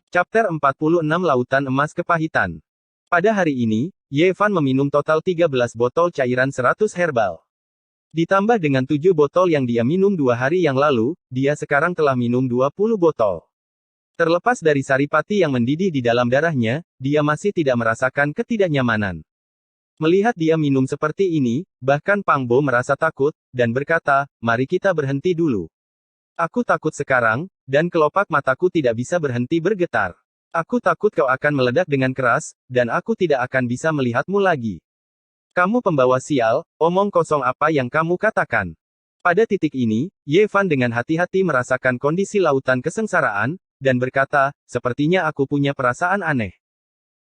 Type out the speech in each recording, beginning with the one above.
Chapter 46 Lautan Emas Kepahitan. Pada hari ini, Yevan meminum total 13 botol cairan 100 herbal. Ditambah dengan 7 botol yang dia minum 2 hari yang lalu, dia sekarang telah minum 20 botol. Terlepas dari saripati yang mendidih di dalam darahnya, dia masih tidak merasakan ketidaknyamanan. Melihat dia minum seperti ini, bahkan Pang Bo merasa takut, dan berkata, "Mari kita berhenti dulu. Aku takut sekarang, dan kelopak mataku tidak bisa berhenti bergetar. Aku takut kau akan meledak dengan keras, dan aku tidak akan bisa melihatmu lagi. Kamu pembawa sial, omong kosong apa yang kamu katakan." Pada titik ini, Yevan dengan hati-hati merasakan kondisi lautan kesengsaraan, dan berkata, "Sepertinya aku punya perasaan aneh."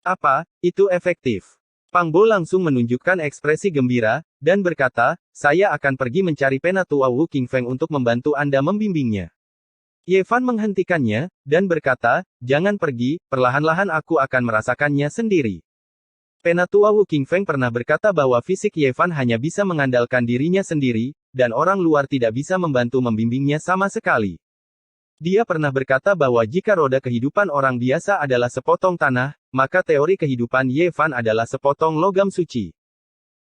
"Apa, itu efektif?" Pang Bo langsung menunjukkan ekspresi gembira, dan berkata, "Saya akan pergi mencari Penatua Wu King Feng untuk membantu Anda membimbingnya." Yevan menghentikannya, dan berkata, "Jangan pergi, perlahan-lahan aku akan merasakannya sendiri." Penatua Wu King Feng pernah berkata bahwa fisik Yevan hanya bisa mengandalkan dirinya sendiri, dan orang luar tidak bisa membantu membimbingnya sama sekali. Dia pernah berkata bahwa jika roda kehidupan orang biasa adalah sepotong tanah, maka teori kehidupan Yevan adalah sepotong logam suci.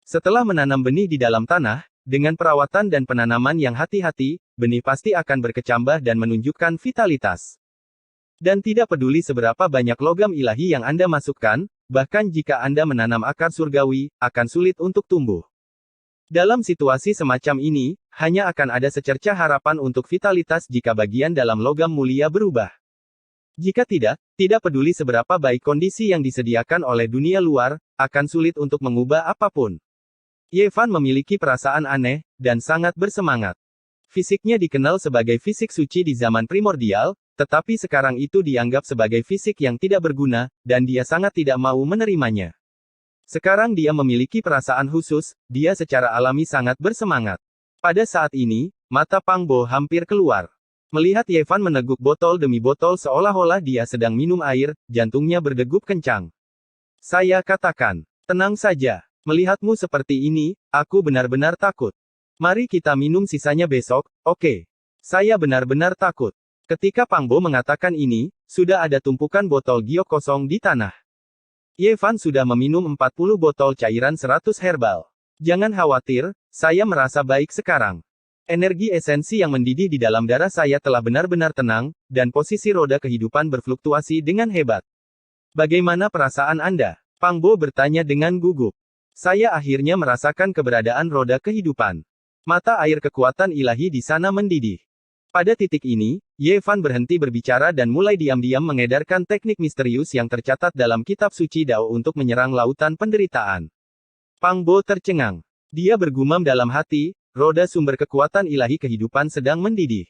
Setelah menanam benih di dalam tanah, dengan perawatan dan penanaman yang hati-hati, benih pasti akan berkecambah dan menunjukkan vitalitas. Dan tidak peduli seberapa banyak logam ilahi yang Anda masukkan, bahkan jika Anda menanam akar surgawi, akan sulit untuk tumbuh. Dalam situasi semacam ini, hanya akan ada secercah harapan untuk vitalitas jika bagian dalam logam mulia berubah. Jika tidak peduli seberapa baik kondisi yang disediakan oleh dunia luar, akan sulit untuk mengubah apapun. Yevan memiliki perasaan aneh, dan sangat bersemangat. Fisiknya dikenal sebagai fisik suci di zaman primordial, tetapi sekarang itu dianggap sebagai fisik yang tidak berguna, dan dia sangat tidak mau menerimanya. Sekarang dia memiliki perasaan khusus, dia secara alami sangat bersemangat. Pada saat ini, mata Pang Bo hampir keluar. Melihat Yevan meneguk botol demi botol seolah-olah dia sedang minum air, jantungnya berdegup kencang. "Saya katakan, tenang saja. Melihatmu seperti ini, aku benar-benar takut. Mari kita minum sisanya besok, oke? Saya benar-benar takut." Ketika Pang Bo mengatakan ini, sudah ada tumpukan botol giok kosong di tanah. Yevan sudah meminum 40 botol cairan 100 herbal. "Jangan khawatir, saya merasa baik sekarang. Energi esensi yang mendidih di dalam darah saya telah benar-benar tenang, dan posisi roda kehidupan berfluktuasi dengan hebat." "Bagaimana perasaan Anda?" Pang Bo bertanya dengan gugup. "Saya akhirnya merasakan keberadaan roda kehidupan. Mata air kekuatan ilahi di sana mendidih." Pada titik ini, Yevan berhenti berbicara dan mulai diam-diam mengedarkan teknik misterius yang tercatat dalam kitab suci Dao untuk menyerang lautan penderitaan. Pang Bo tercengang. Dia bergumam dalam hati, roda sumber kekuatan ilahi kehidupan sedang mendidih.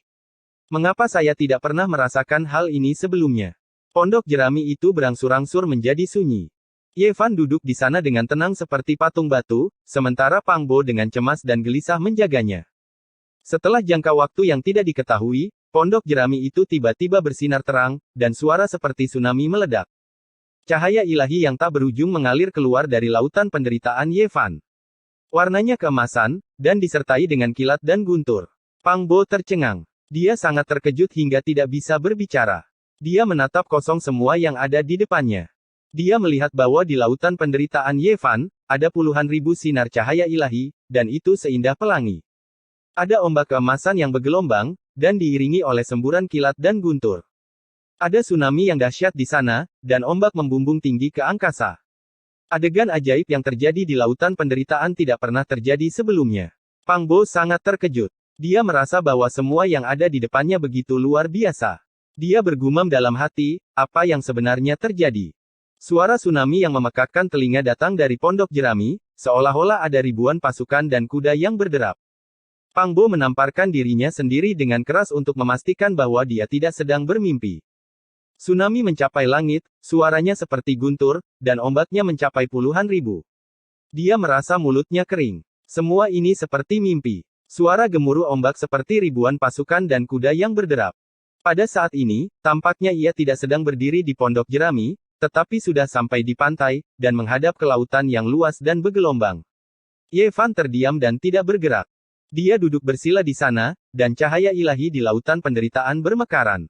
"Mengapa saya tidak pernah merasakan hal ini sebelumnya?" Pondok jerami itu berangsur-angsur menjadi sunyi. Yevan duduk di sana dengan tenang seperti patung batu, sementara Pang Bo dengan cemas dan gelisah menjaganya. Setelah jangka waktu yang tidak diketahui, pondok jerami itu tiba-tiba bersinar terang, dan suara seperti tsunami meledak. Cahaya ilahi yang tak berujung mengalir keluar dari lautan penderitaan Yevan. Warnanya keemasan, dan disertai dengan kilat dan guntur. Pang Bo tercengang. Dia sangat terkejut hingga tidak bisa berbicara. Dia menatap kosong semua yang ada di depannya. Dia melihat bahwa di lautan penderitaan Yevan, ada puluhan ribu sinar cahaya ilahi, dan itu seindah pelangi. Ada ombak keemasan yang bergelombang, dan diiringi oleh semburan kilat dan guntur. Ada tsunami yang dahsyat di sana, dan ombak membumbung tinggi ke angkasa. Adegan ajaib yang terjadi di lautan penderitaan tidak pernah terjadi sebelumnya. Pang Bo sangat terkejut. Dia merasa bahwa semua yang ada di depannya begitu luar biasa. Dia bergumam dalam hati, apa yang sebenarnya terjadi? Suara tsunami yang memekakkan telinga datang dari pondok jerami, seolah-olah ada ribuan pasukan dan kuda yang berderap. Pang Bo menamparkan dirinya sendiri dengan keras untuk memastikan bahwa dia tidak sedang bermimpi. Tsunami mencapai langit, suaranya seperti guntur, dan ombaknya mencapai puluhan ribu. Dia merasa mulutnya kering. Semua ini seperti mimpi. Suara gemuruh ombak seperti ribuan pasukan dan kuda yang berderap. Pada saat ini, tampaknya ia tidak sedang berdiri di pondok jerami, tetapi sudah sampai di pantai, dan menghadap ke lautan yang luas dan bergelombang. Yevan terdiam dan tidak bergerak. Dia duduk bersila di sana, dan cahaya ilahi di lautan penderitaan bermekaran.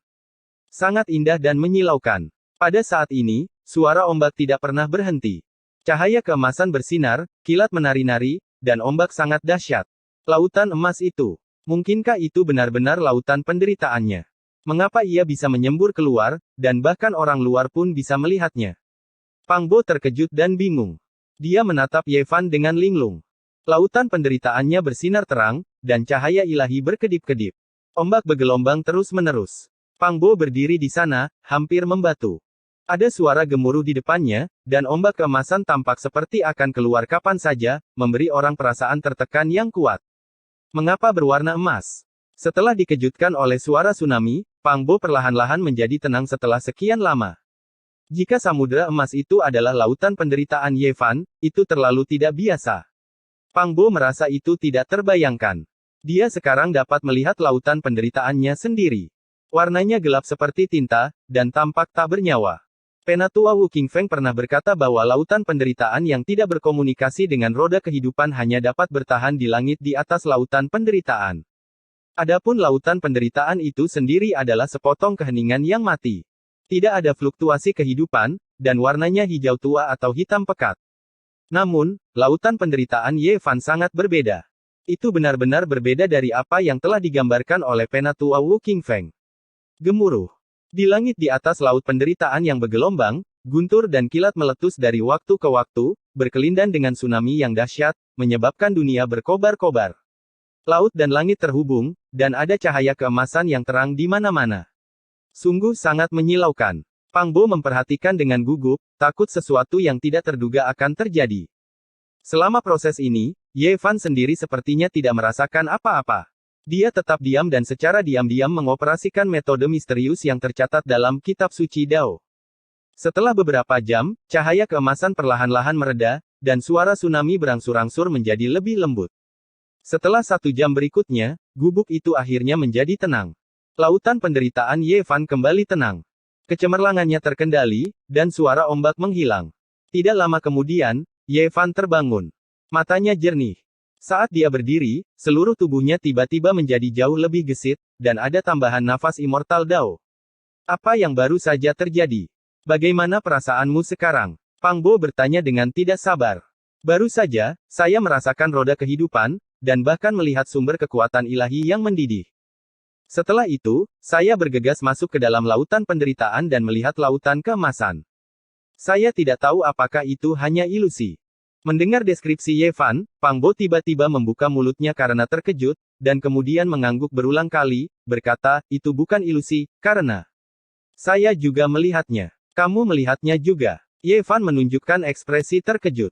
Sangat indah dan menyilaukan. Pada saat ini, suara ombak tidak pernah berhenti. Cahaya keemasan bersinar, kilat menari-nari, dan ombak sangat dahsyat. Lautan emas itu. Mungkinkah itu benar-benar lautan penderitaannya? Mengapa ia bisa menyembur keluar, dan bahkan orang luar pun bisa melihatnya? Pang Bo terkejut dan bingung. Dia menatap Ye Fan dengan linglung. Lautan penderitaannya bersinar terang, dan cahaya ilahi berkedip-kedip. Ombak bergelombang terus-menerus. Pang Bo berdiri di sana, hampir membatu. Ada suara gemuruh di depannya, dan ombak keemasan tampak seperti akan keluar kapan saja, memberi orang perasaan tertekan yang kuat. Mengapa berwarna emas? Setelah dikejutkan oleh suara tsunami, Pang Bo perlahan-lahan menjadi tenang setelah sekian lama. Jika samudera emas itu adalah lautan penderitaan Ye Fan, itu terlalu tidak biasa. Pang Bo merasa itu tidak terbayangkan. Dia sekarang dapat melihat lautan penderitaannya sendiri. Warnanya gelap seperti tinta, dan tampak tak bernyawa. Penatua Wu Qingfeng pernah berkata bahwa lautan penderitaan yang tidak berkomunikasi dengan roda kehidupan hanya dapat bertahan di langit di atas lautan penderitaan. Adapun lautan penderitaan itu sendiri adalah sepotong keheningan yang mati. Tidak ada fluktuasi kehidupan, dan warnanya hijau tua atau hitam pekat. Namun, lautan penderitaan Ye Fan sangat berbeda. Itu benar-benar berbeda dari apa yang telah digambarkan oleh Penatua Wu Qingfeng. Gemuruh. Di langit di atas laut penderitaan yang bergelombang, guntur dan kilat meletus dari waktu ke waktu, berkelindan dengan tsunami yang dahsyat, menyebabkan dunia berkobar-kobar. Laut dan langit terhubung, dan ada cahaya keemasan yang terang di mana-mana. Sungguh sangat menyilaukan. Pang Bo memperhatikan dengan gugup, takut sesuatu yang tidak terduga akan terjadi. Selama proses ini, Ye Fan sendiri sepertinya tidak merasakan apa-apa. Dia tetap diam dan secara diam-diam mengoperasikan metode misterius yang tercatat dalam kitab suci Dao. Setelah beberapa jam, cahaya keemasan perlahan-lahan mereda, dan suara tsunami berangsur-angsur menjadi lebih lembut. Setelah 1 jam berikutnya, gubuk itu akhirnya menjadi tenang. Lautan penderitaan Ye Fan kembali tenang. Kecemerlangannya terkendali, dan suara ombak menghilang. Tidak lama kemudian, Ye Fan terbangun. Matanya jernih. Saat dia berdiri, seluruh tubuhnya tiba-tiba menjadi jauh lebih gesit, dan ada tambahan nafas immortal Dao. Apa yang baru saja terjadi? Bagaimana perasaanmu sekarang? Pang Bo bertanya dengan tidak sabar. Baru saja, saya merasakan roda kehidupan, dan bahkan melihat sumber kekuatan ilahi yang mendidih. Setelah itu, saya bergegas masuk ke dalam lautan penderitaan dan melihat lautan keemasan. Saya tidak tahu apakah itu hanya ilusi. Mendengar deskripsi Ye Fan, Pang Bo tiba-tiba membuka mulutnya karena terkejut, dan kemudian mengangguk berulang kali, berkata, itu bukan ilusi, karena saya juga melihatnya. Kamu melihatnya juga. Ye Fan menunjukkan ekspresi terkejut.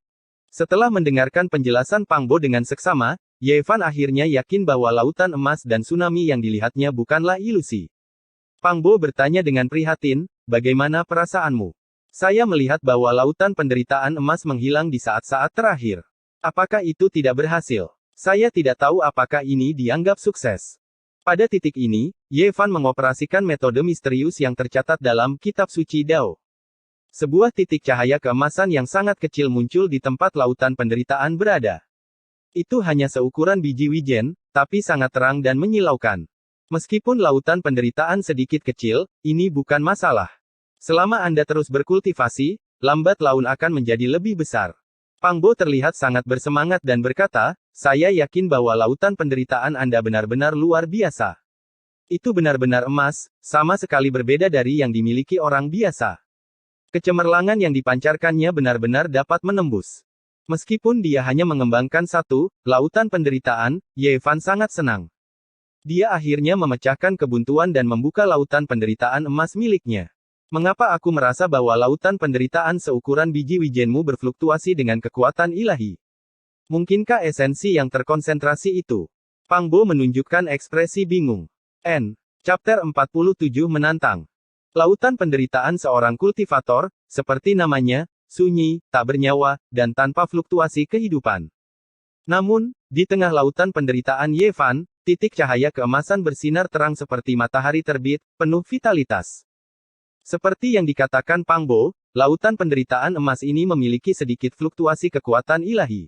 Setelah mendengarkan penjelasan Pang Bo dengan seksama, Ye Fan akhirnya yakin bahwa lautan emas dan tsunami yang dilihatnya bukanlah ilusi. Pang Bo bertanya dengan prihatin, bagaimana perasaanmu? Saya melihat bahwa lautan penderitaan emas menghilang di saat-saat terakhir. Apakah itu tidak berhasil? Saya tidak tahu apakah ini dianggap sukses. Pada titik ini, Ye Fan mengoperasikan metode misterius yang tercatat dalam kitab suci Dao. Sebuah titik cahaya keemasan yang sangat kecil muncul di tempat lautan penderitaan berada. Itu hanya seukuran biji wijen, tapi sangat terang dan menyilaukan. Meskipun lautan penderitaan sedikit kecil, ini bukan masalah. Selama Anda terus berkultivasi, lambat laun akan menjadi lebih besar. Pang Bo terlihat sangat bersemangat dan berkata, saya yakin bahwa lautan penderitaan Anda benar-benar luar biasa. Itu benar-benar emas, sama sekali berbeda dari yang dimiliki orang biasa. Kecemerlangan yang dipancarkannya benar-benar dapat menembus. Meskipun dia hanya mengembangkan satu, lautan penderitaan, Ye Fan sangat senang. Dia akhirnya memecahkan kebuntuan dan membuka lautan penderitaan emas miliknya. Mengapa aku merasa bahwa lautan penderitaan seukuran biji wijenmu berfluktuasi dengan kekuatan ilahi? Mungkinkah esensi yang terkonsentrasi itu? Pang Bo menunjukkan ekspresi bingung. Chapter 47 menantang. Lautan penderitaan seorang kultivator, seperti namanya, sunyi, tak bernyawa, dan tanpa fluktuasi kehidupan. Namun, di tengah lautan penderitaan Ye Fan, titik cahaya keemasan bersinar terang seperti matahari terbit, penuh vitalitas. Seperti yang dikatakan Pang Bo, lautan penderitaan emas ini memiliki sedikit fluktuasi kekuatan ilahi.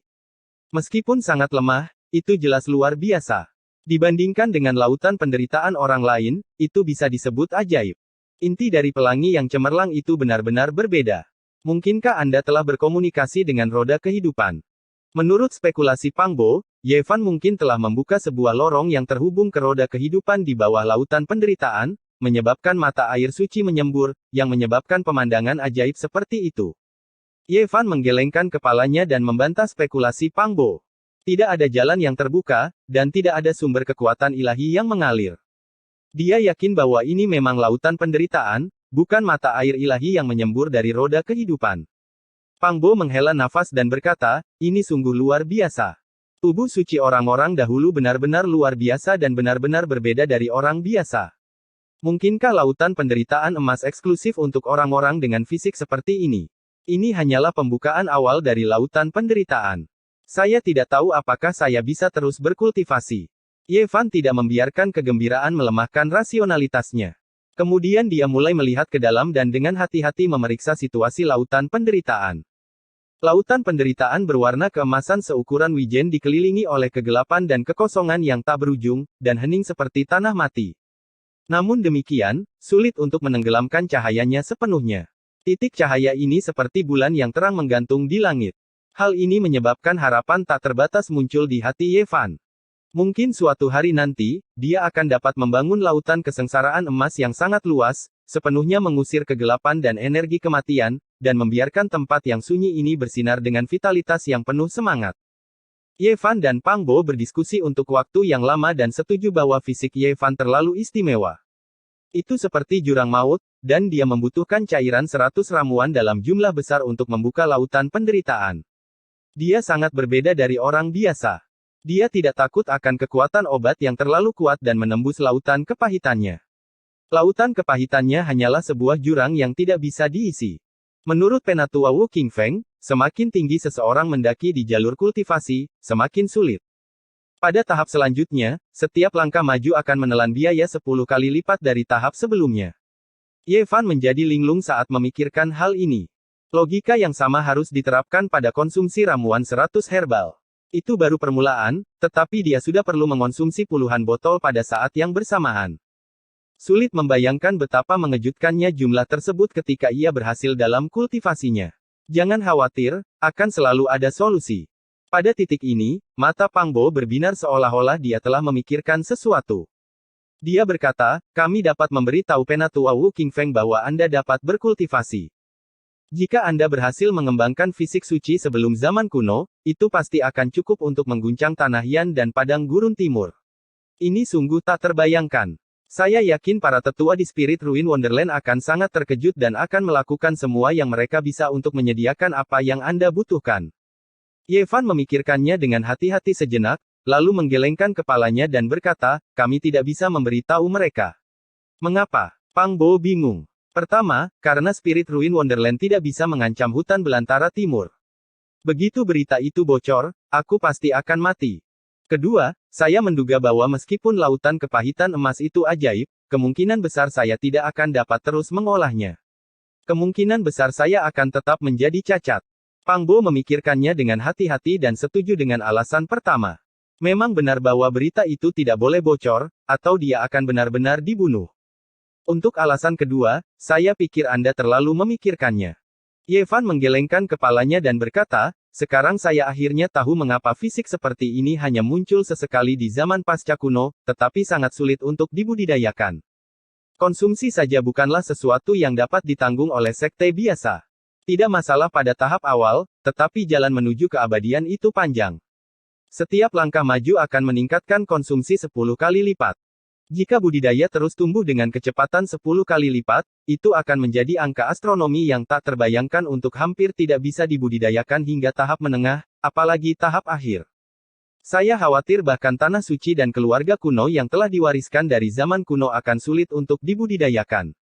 Meskipun sangat lemah, itu jelas luar biasa. Dibandingkan dengan lautan penderitaan orang lain, itu bisa disebut ajaib. Inti dari pelangi yang cemerlang itu benar-benar berbeda. Mungkinkah Anda telah berkomunikasi dengan roda kehidupan? Menurut spekulasi Pang Bo, Ye Fan mungkin telah membuka sebuah lorong yang terhubung ke roda kehidupan di bawah lautan penderitaan, menyebabkan mata air suci menyembur, yang menyebabkan pemandangan ajaib seperti itu. Ye Fan menggelengkan kepalanya dan membantah spekulasi Pang Bo. Tidak ada jalan yang terbuka, dan tidak ada sumber kekuatan ilahi yang mengalir. Dia yakin bahwa ini memang lautan penderitaan, bukan mata air ilahi yang menyembur dari roda kehidupan. Pang Bo menghela nafas dan berkata, ini sungguh luar biasa. Tubuh suci orang-orang dahulu benar-benar luar biasa dan benar-benar berbeda dari orang biasa. Mungkinkah lautan penderitaan emas eksklusif untuk orang-orang dengan fisik seperti ini? Ini hanyalah pembukaan awal dari lautan penderitaan. Saya tidak tahu apakah saya bisa terus berkultivasi. Ye Fan tidak membiarkan kegembiraan melemahkan rasionalitasnya. Kemudian dia mulai melihat ke dalam dan dengan hati-hati memeriksa situasi lautan penderitaan. Lautan penderitaan berwarna keemasan seukuran wijen dikelilingi oleh kegelapan dan kekosongan yang tak berujung, dan hening seperti tanah mati. Namun demikian, sulit untuk menenggelamkan cahayanya sepenuhnya. Titik cahaya ini seperti bulan yang terang menggantung di langit. Hal ini menyebabkan harapan tak terbatas muncul di hati Ye Fan. Mungkin suatu hari nanti, dia akan dapat membangun lautan kesengsaraan emas yang sangat luas, sepenuhnya mengusir kegelapan dan energi kematian, dan membiarkan tempat yang sunyi ini bersinar dengan vitalitas yang penuh semangat. Ye Fan dan Pang Bo berdiskusi untuk waktu yang lama dan setuju bahwa fisik Ye Fan terlalu istimewa. Itu seperti jurang maut, dan dia membutuhkan cairan 100 ramuan dalam jumlah besar untuk membuka lautan penderitaan. Dia sangat berbeda dari orang biasa. Dia tidak takut akan kekuatan obat yang terlalu kuat dan menembus lautan kepahitannya. Lautan kepahitannya hanyalah sebuah jurang yang tidak bisa diisi. Menurut Penatua Wu Qingfeng, semakin tinggi seseorang mendaki di jalur kultivasi, semakin sulit. Pada tahap selanjutnya, setiap langkah maju akan menelan biaya 10 kali lipat dari tahap sebelumnya. Ye Fan menjadi linglung saat memikirkan hal ini. Logika yang sama harus diterapkan pada konsumsi ramuan 100 herbal. Itu baru permulaan, tetapi dia sudah perlu mengonsumsi puluhan botol pada saat yang bersamaan. Sulit membayangkan betapa mengejutkannya jumlah tersebut ketika ia berhasil dalam kultivasinya. Jangan khawatir, akan selalu ada solusi. Pada titik ini, mata Pang Bo berbinar seolah-olah dia telah memikirkan sesuatu. Dia berkata, kami dapat memberitahu Penatua Wu Qingfeng bahwa Anda dapat berkultivasi. Jika Anda berhasil mengembangkan fisik suci sebelum zaman kuno, itu pasti akan cukup untuk mengguncang tanah Yan dan padang gurun timur. Ini sungguh tak terbayangkan. Saya yakin para tetua di Spirit Ruin Wonderland akan sangat terkejut dan akan melakukan semua yang mereka bisa untuk menyediakan apa yang Anda butuhkan. Ye Fan memikirkannya dengan hati-hati sejenak, lalu menggelengkan kepalanya dan berkata, kami tidak bisa memberitahu mereka. Mengapa? Pang Bo bingung. Pertama, karena Spirit Ruin Wonderland tidak bisa mengancam hutan belantara timur. Begitu berita itu bocor, aku pasti akan mati. Kedua, saya menduga bahwa meskipun lautan kepahitan emas itu ajaib, kemungkinan besar saya tidak akan dapat terus mengolahnya. Kemungkinan besar saya akan tetap menjadi cacat. Pang Bo memikirkannya dengan hati-hati dan setuju dengan alasan pertama. Memang benar bahwa berita itu tidak boleh bocor, atau dia akan benar-benar dibunuh. Untuk alasan kedua, saya pikir Anda terlalu memikirkannya. Ye Fan menggelengkan kepalanya dan berkata, sekarang saya akhirnya tahu mengapa fisik seperti ini hanya muncul sesekali di zaman pasca kuno, tetapi sangat sulit untuk dibudidayakan. Konsumsi saja bukanlah sesuatu yang dapat ditanggung oleh sekte biasa. Tidak masalah pada tahap awal, tetapi jalan menuju keabadian itu panjang. Setiap langkah maju akan meningkatkan konsumsi 10 kali lipat. Jika budidaya terus tumbuh dengan kecepatan 10 kali lipat, itu akan menjadi angka astronomi yang tak terbayangkan untuk hampir tidak bisa dibudidayakan hingga tahap menengah, apalagi tahap akhir. Saya khawatir bahkan tanah suci dan keluarga kuno yang telah diwariskan dari zaman kuno akan sulit untuk dibudidayakan.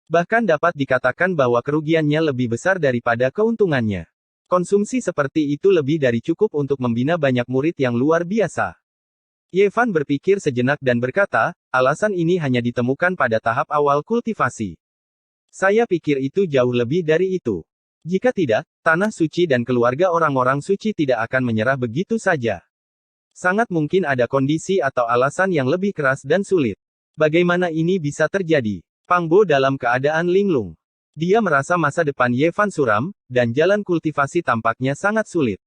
Bahkan dapat dikatakan bahwa kerugiannya lebih besar daripada keuntungannya. Konsumsi seperti itu lebih dari cukup untuk membina banyak murid yang luar biasa. Ye Fan berpikir sejenak dan berkata, alasan ini hanya ditemukan pada tahap awal kultivasi. Saya pikir itu jauh lebih dari itu. Jika tidak, tanah suci dan keluarga orang-orang suci tidak akan menyerah begitu saja. Sangat mungkin ada kondisi atau alasan yang lebih keras dan sulit. Bagaimana ini bisa terjadi? Pang Bo dalam keadaan linglung. Dia merasa masa depan Ye Fan suram, dan jalan kultivasi tampaknya sangat sulit.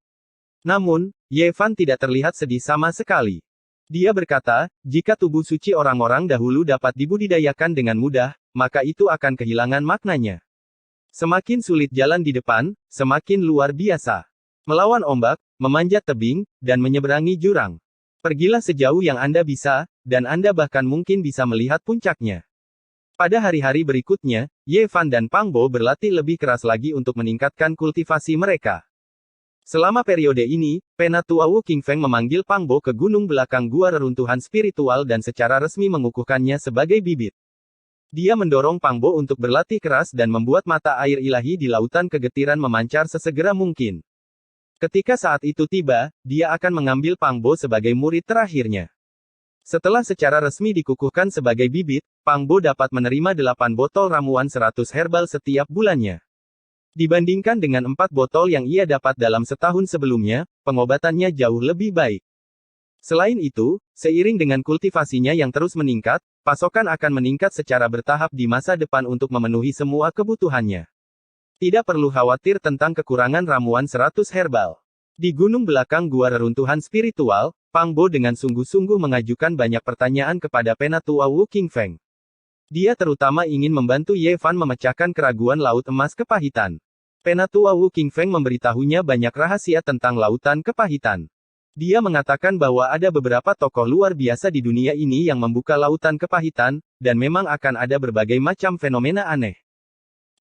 Namun, Ye Fan tidak terlihat sedih sama sekali. Dia berkata, jika tubuh suci orang-orang dahulu dapat dibudidayakan dengan mudah, maka itu akan kehilangan maknanya. Semakin sulit jalan di depan, semakin luar biasa. Melawan ombak, memanjat tebing, dan menyeberangi jurang. Pergilah sejauh yang Anda bisa, dan Anda bahkan mungkin bisa melihat puncaknya. Pada hari-hari berikutnya, Ye Fan dan Pang Bo berlatih lebih keras lagi untuk meningkatkan kultivasi mereka. Selama periode ini, Penatua Wu Qingfeng memanggil Pang Bo ke gunung belakang gua reruntuhan spiritual dan secara resmi mengukuhkannya sebagai bibit. Dia mendorong Pang Bo untuk berlatih keras dan membuat mata air ilahi di lautan kegetiran memancar sesegera mungkin. Ketika saat itu tiba, dia akan mengambil Pang Bo sebagai murid terakhirnya. Setelah secara resmi dikukuhkan sebagai bibit, Pang Bo dapat menerima 8 botol ramuan 100 herbal setiap bulannya. Dibandingkan dengan 4 botol yang ia dapat dalam setahun sebelumnya, pengobatannya jauh lebih baik. Selain itu, seiring dengan kultivasinya yang terus meningkat, pasokan akan meningkat secara bertahap di masa depan untuk memenuhi semua kebutuhannya. Tidak perlu khawatir tentang kekurangan ramuan 100 herbal. Di gunung belakang gua reruntuhan spiritual, Pang Bo dengan sungguh-sungguh mengajukan banyak pertanyaan kepada Penatua Wu Qingfeng. Dia terutama ingin membantu Ye Fan memecahkan keraguan Laut Emas Kepahitan. Penatua Wu Qingfeng memberitahunya banyak rahasia tentang Lautan Kepahitan. Dia mengatakan bahwa ada beberapa tokoh luar biasa di dunia ini yang membuka Lautan Kepahitan, dan memang akan ada berbagai macam fenomena aneh.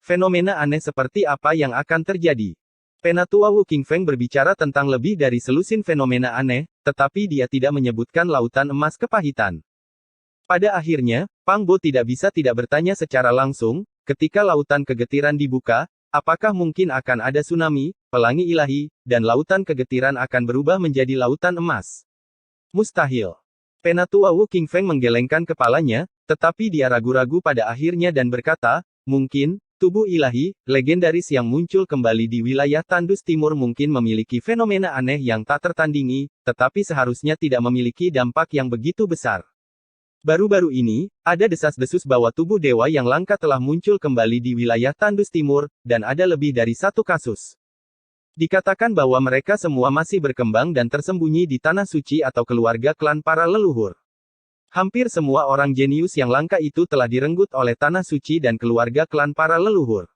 Fenomena aneh seperti apa yang akan terjadi? Penatua Wu Qingfeng berbicara tentang lebih dari selusin fenomena aneh, tetapi dia tidak menyebutkan Lautan Emas Kepahitan. Pada akhirnya, Pang Bo tidak bisa tidak bertanya secara langsung, ketika lautan kegetiran dibuka, apakah mungkin akan ada tsunami, pelangi ilahi, dan lautan kegetiran akan berubah menjadi lautan emas? Mustahil. Penatua Wu Qingfeng menggelengkan kepalanya, tetapi dia ragu-ragu pada akhirnya dan berkata, mungkin, tubuh ilahi, legendaris yang muncul kembali di wilayah Tandus Timur mungkin memiliki fenomena aneh yang tak tertandingi, tetapi seharusnya tidak memiliki dampak yang begitu besar. Baru-baru ini, ada desas-desus bahwa tubuh dewa yang langka telah muncul kembali di wilayah Tandus Timur, dan ada lebih dari satu kasus. Dikatakan bahwa mereka semua masih berkembang dan tersembunyi di Tanah Suci atau keluarga klan para leluhur. Hampir semua orang jenius yang langka itu telah direnggut oleh Tanah Suci dan keluarga klan para leluhur.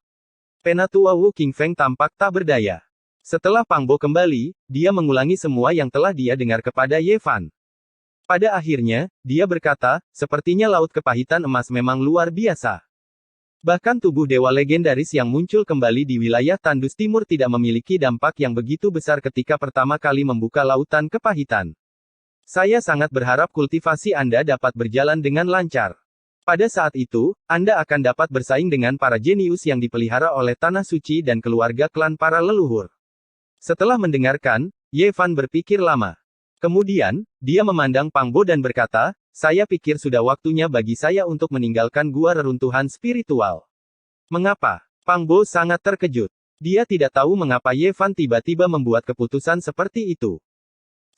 Penatua Wu Qingfeng tampak tak berdaya. Setelah Pang Bo kembali, dia mengulangi semua yang telah dia dengar kepada Ye Fan. Pada akhirnya, dia berkata, sepertinya Laut Kepahitan Emas memang luar biasa. Bahkan tubuh dewa legendaris yang muncul kembali di wilayah Tandus Timur tidak memiliki dampak yang begitu besar ketika pertama kali membuka Lautan Kepahitan. Saya sangat berharap kultivasi Anda dapat berjalan dengan lancar. Pada saat itu, Anda akan dapat bersaing dengan para jenius yang dipelihara oleh Tanah Suci dan keluarga klan para leluhur. Setelah mendengarkan, Ye Fan berpikir lama. Kemudian, dia memandang Pang Bo dan berkata, saya pikir sudah waktunya bagi saya untuk meninggalkan gua reruntuhan spiritual. Mengapa? Pang Bo sangat terkejut. Dia tidak tahu mengapa Ye Fan tiba-tiba membuat keputusan seperti itu.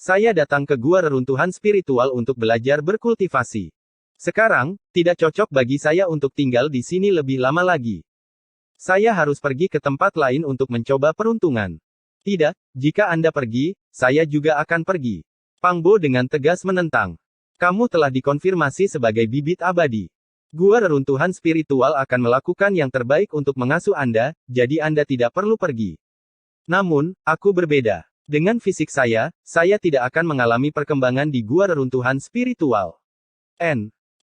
Saya datang ke gua reruntuhan spiritual untuk belajar berkultivasi. Sekarang, tidak cocok bagi saya untuk tinggal di sini lebih lama lagi. Saya harus pergi ke tempat lain untuk mencoba peruntungan. Tidak, jika Anda pergi, saya juga akan pergi. Pang Bo dengan tegas menentang. Kamu telah dikonfirmasi sebagai bibit abadi. Gua reruntuhan spiritual akan melakukan yang terbaik untuk mengasuh Anda, jadi Anda tidak perlu pergi. Namun, aku berbeda. Dengan fisik saya tidak akan mengalami perkembangan di gua reruntuhan spiritual.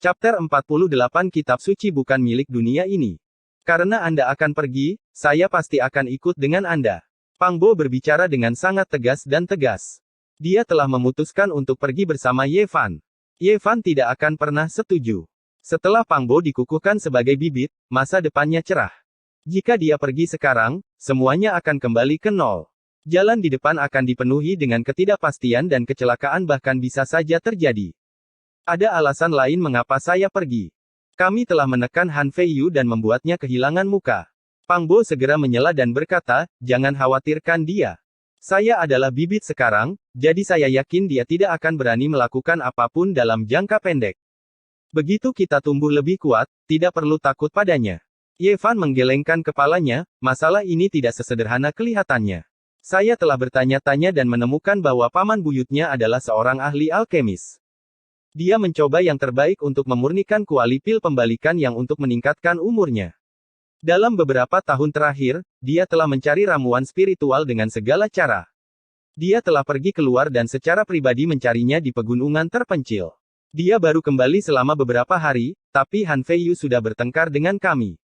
Chapter 48 Kitab Suci bukan milik dunia ini. Karena Anda akan pergi, saya pasti akan ikut dengan Anda. Pang Bo berbicara dengan sangat tegas dan tegas. Dia telah memutuskan untuk pergi bersama Ye Fan. Ye Fan tidak akan pernah setuju. Setelah Pang Bo dikukuhkan sebagai bibit, masa depannya cerah. Jika dia pergi sekarang, semuanya akan kembali ke nol. Jalan di depan akan dipenuhi dengan ketidakpastian dan kecelakaan bahkan bisa saja terjadi. Ada alasan lain mengapa saya pergi. Kami telah menekan Han Fei Yu dan membuatnya kehilangan muka. Pang Bo segera menyela dan berkata, jangan khawatirkan dia. Saya adalah bibit sekarang, jadi saya yakin dia tidak akan berani melakukan apapun dalam jangka pendek. Begitu kita tumbuh lebih kuat, tidak perlu takut padanya. Ye Fan menggelengkan kepalanya, masalah ini tidak sesederhana kelihatannya. Saya telah bertanya-tanya dan menemukan bahwa paman buyutnya adalah seorang ahli alkemis. Dia mencoba yang terbaik untuk memurnikan kuali pil pembalikan yang untuk meningkatkan umurnya. Dalam beberapa tahun terakhir, dia telah mencari ramuan spiritual dengan segala cara. Dia telah pergi keluar dan secara pribadi mencarinya di pegunungan terpencil. Dia baru kembali selama beberapa hari, tapi Han Feiyu sudah bertengkar dengan kami.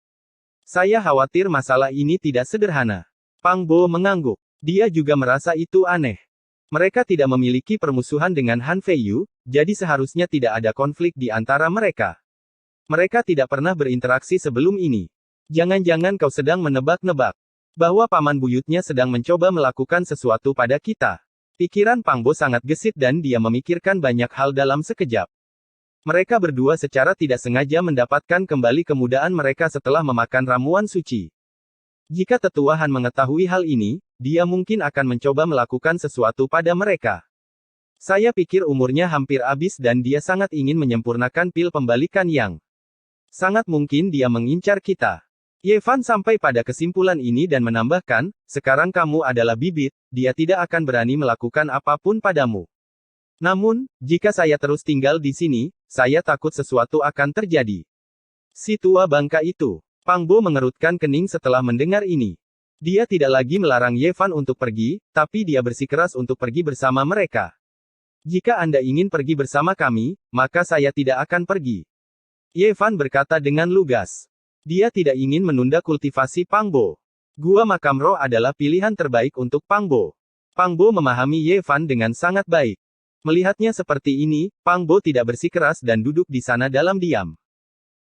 Saya khawatir masalah ini tidak sederhana. Pang Bo mengangguk. Dia juga merasa itu aneh. Mereka tidak memiliki permusuhan dengan Han Feiyu, jadi seharusnya tidak ada konflik di antara mereka. Mereka tidak pernah berinteraksi sebelum ini. Jangan-jangan kau sedang menebak-nebak bahwa paman buyutnya sedang mencoba melakukan sesuatu pada kita. Pikiran Pang Bo sangat gesit dan dia memikirkan banyak hal dalam sekejap. Mereka berdua secara tidak sengaja mendapatkan kembali kemudahan mereka setelah memakan ramuan suci. Jika Tetua Han mengetahui hal ini, dia mungkin akan mencoba melakukan sesuatu pada mereka. Saya pikir umurnya hampir habis dan dia sangat ingin menyempurnakan pil pembalikan yang sangat mungkin dia mengincar kita. Ye Fan sampai pada kesimpulan ini dan menambahkan, sekarang kamu adalah bibit, dia tidak akan berani melakukan apapun padamu. Namun, jika saya terus tinggal di sini, saya takut sesuatu akan terjadi. Si tua bangka itu. Pang Bo mengerutkan kening setelah mendengar ini. Dia tidak lagi melarang Ye Fan untuk pergi, tapi dia bersikeras untuk pergi bersama mereka. Jika Anda ingin pergi bersama kami, maka saya tidak akan pergi. Ye Fan berkata dengan lugas. Dia tidak ingin menunda kultivasi Pang Bo. Gua Makam Roh adalah pilihan terbaik untuk Pang Bo. Pang Bo memahami Ye Fan dengan sangat baik. Melihatnya seperti ini, Pang Bo tidak bersikeras dan duduk di sana dalam diam.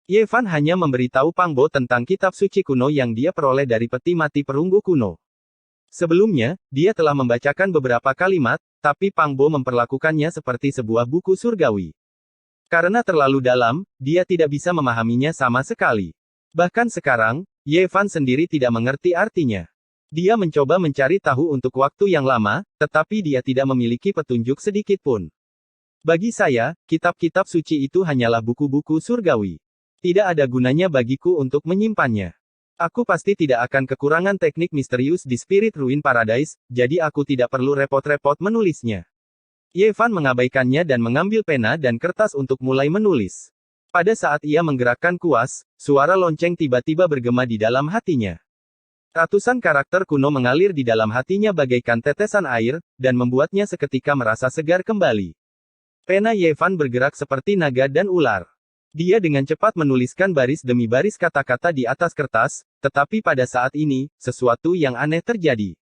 Ye Fan hanya memberitahu Pang Bo tentang kitab suci kuno yang dia peroleh dari peti mati perunggu kuno. Sebelumnya, dia telah membacakan beberapa kalimat, tapi Pang Bo memperlakukannya seperti sebuah buku surgawi. Karena terlalu dalam, dia tidak bisa memahaminya sama sekali. Bahkan sekarang, Ye Fan sendiri tidak mengerti artinya. Dia mencoba mencari tahu untuk waktu yang lama, tetapi dia tidak memiliki petunjuk sedikit pun. Bagi saya, kitab-kitab suci itu hanyalah buku-buku surgawi. Tidak ada gunanya bagiku untuk menyimpannya. Aku pasti tidak akan kekurangan teknik misterius di Spirit Ruin Paradise, jadi aku tidak perlu repot-repot menulisnya. Ye Fan mengabaikannya dan mengambil pena dan kertas untuk mulai menulis. Pada saat ia menggerakkan kuas, suara lonceng tiba-tiba bergema di dalam hatinya. Ratusan karakter kuno mengalir di dalam hatinya bagaikan tetesan air, dan membuatnya seketika merasa segar kembali. Pena Ye Fan bergerak seperti naga dan ular. Dia dengan cepat menuliskan baris demi baris kata-kata di atas kertas, tetapi pada saat ini, sesuatu yang aneh terjadi.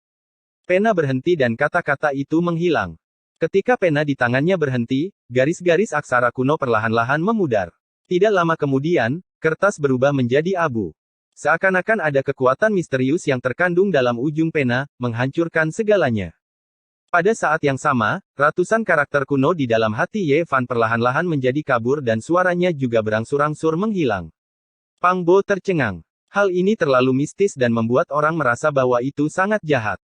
Pena berhenti dan kata-kata itu menghilang. Ketika pena di tangannya berhenti, garis-garis aksara kuno perlahan-lahan memudar. Tidak lama kemudian, kertas berubah menjadi abu. Seakan-akan ada kekuatan misterius yang terkandung dalam ujung pena, menghancurkan segalanya. Pada saat yang sama, ratusan karakter kuno di dalam hati Ye Fan perlahan-lahan menjadi kabur dan suaranya juga berangsur-angsur menghilang. Pang Bo tercengang. Hal ini terlalu mistis dan membuat orang merasa bahwa itu sangat jahat.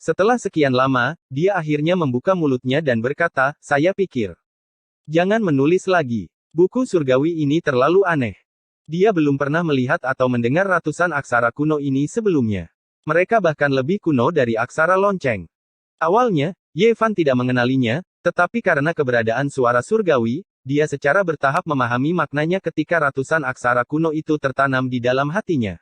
Setelah sekian lama, dia akhirnya membuka mulutnya dan berkata, saya pikir. Jangan menulis lagi. Buku surgawi ini terlalu aneh. Dia belum pernah melihat atau mendengar ratusan aksara kuno ini sebelumnya. Mereka bahkan lebih kuno dari aksara lonceng. Awalnya, Ye Fan tidak mengenalinya, tetapi karena keberadaan suara surgawi, dia secara bertahap memahami maknanya ketika ratusan aksara kuno itu tertanam di dalam hatinya.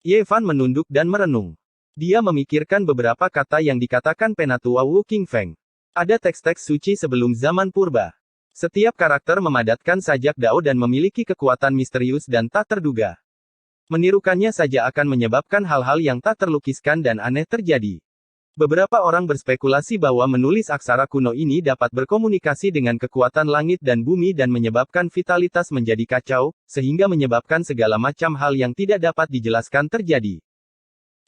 Ye Fan menunduk dan merenung. Dia memikirkan beberapa kata yang dikatakan penatua Wu Qingfeng. Ada teks-teks suci sebelum zaman purba. Setiap karakter memadatkan sajak dao dan memiliki kekuatan misterius dan tak terduga. Menirukannya saja akan menyebabkan hal-hal yang tak terlukiskan dan aneh terjadi. Beberapa orang berspekulasi bahwa menulis aksara kuno ini dapat berkomunikasi dengan kekuatan langit dan bumi dan menyebabkan vitalitas menjadi kacau, sehingga menyebabkan segala macam hal yang tidak dapat dijelaskan terjadi.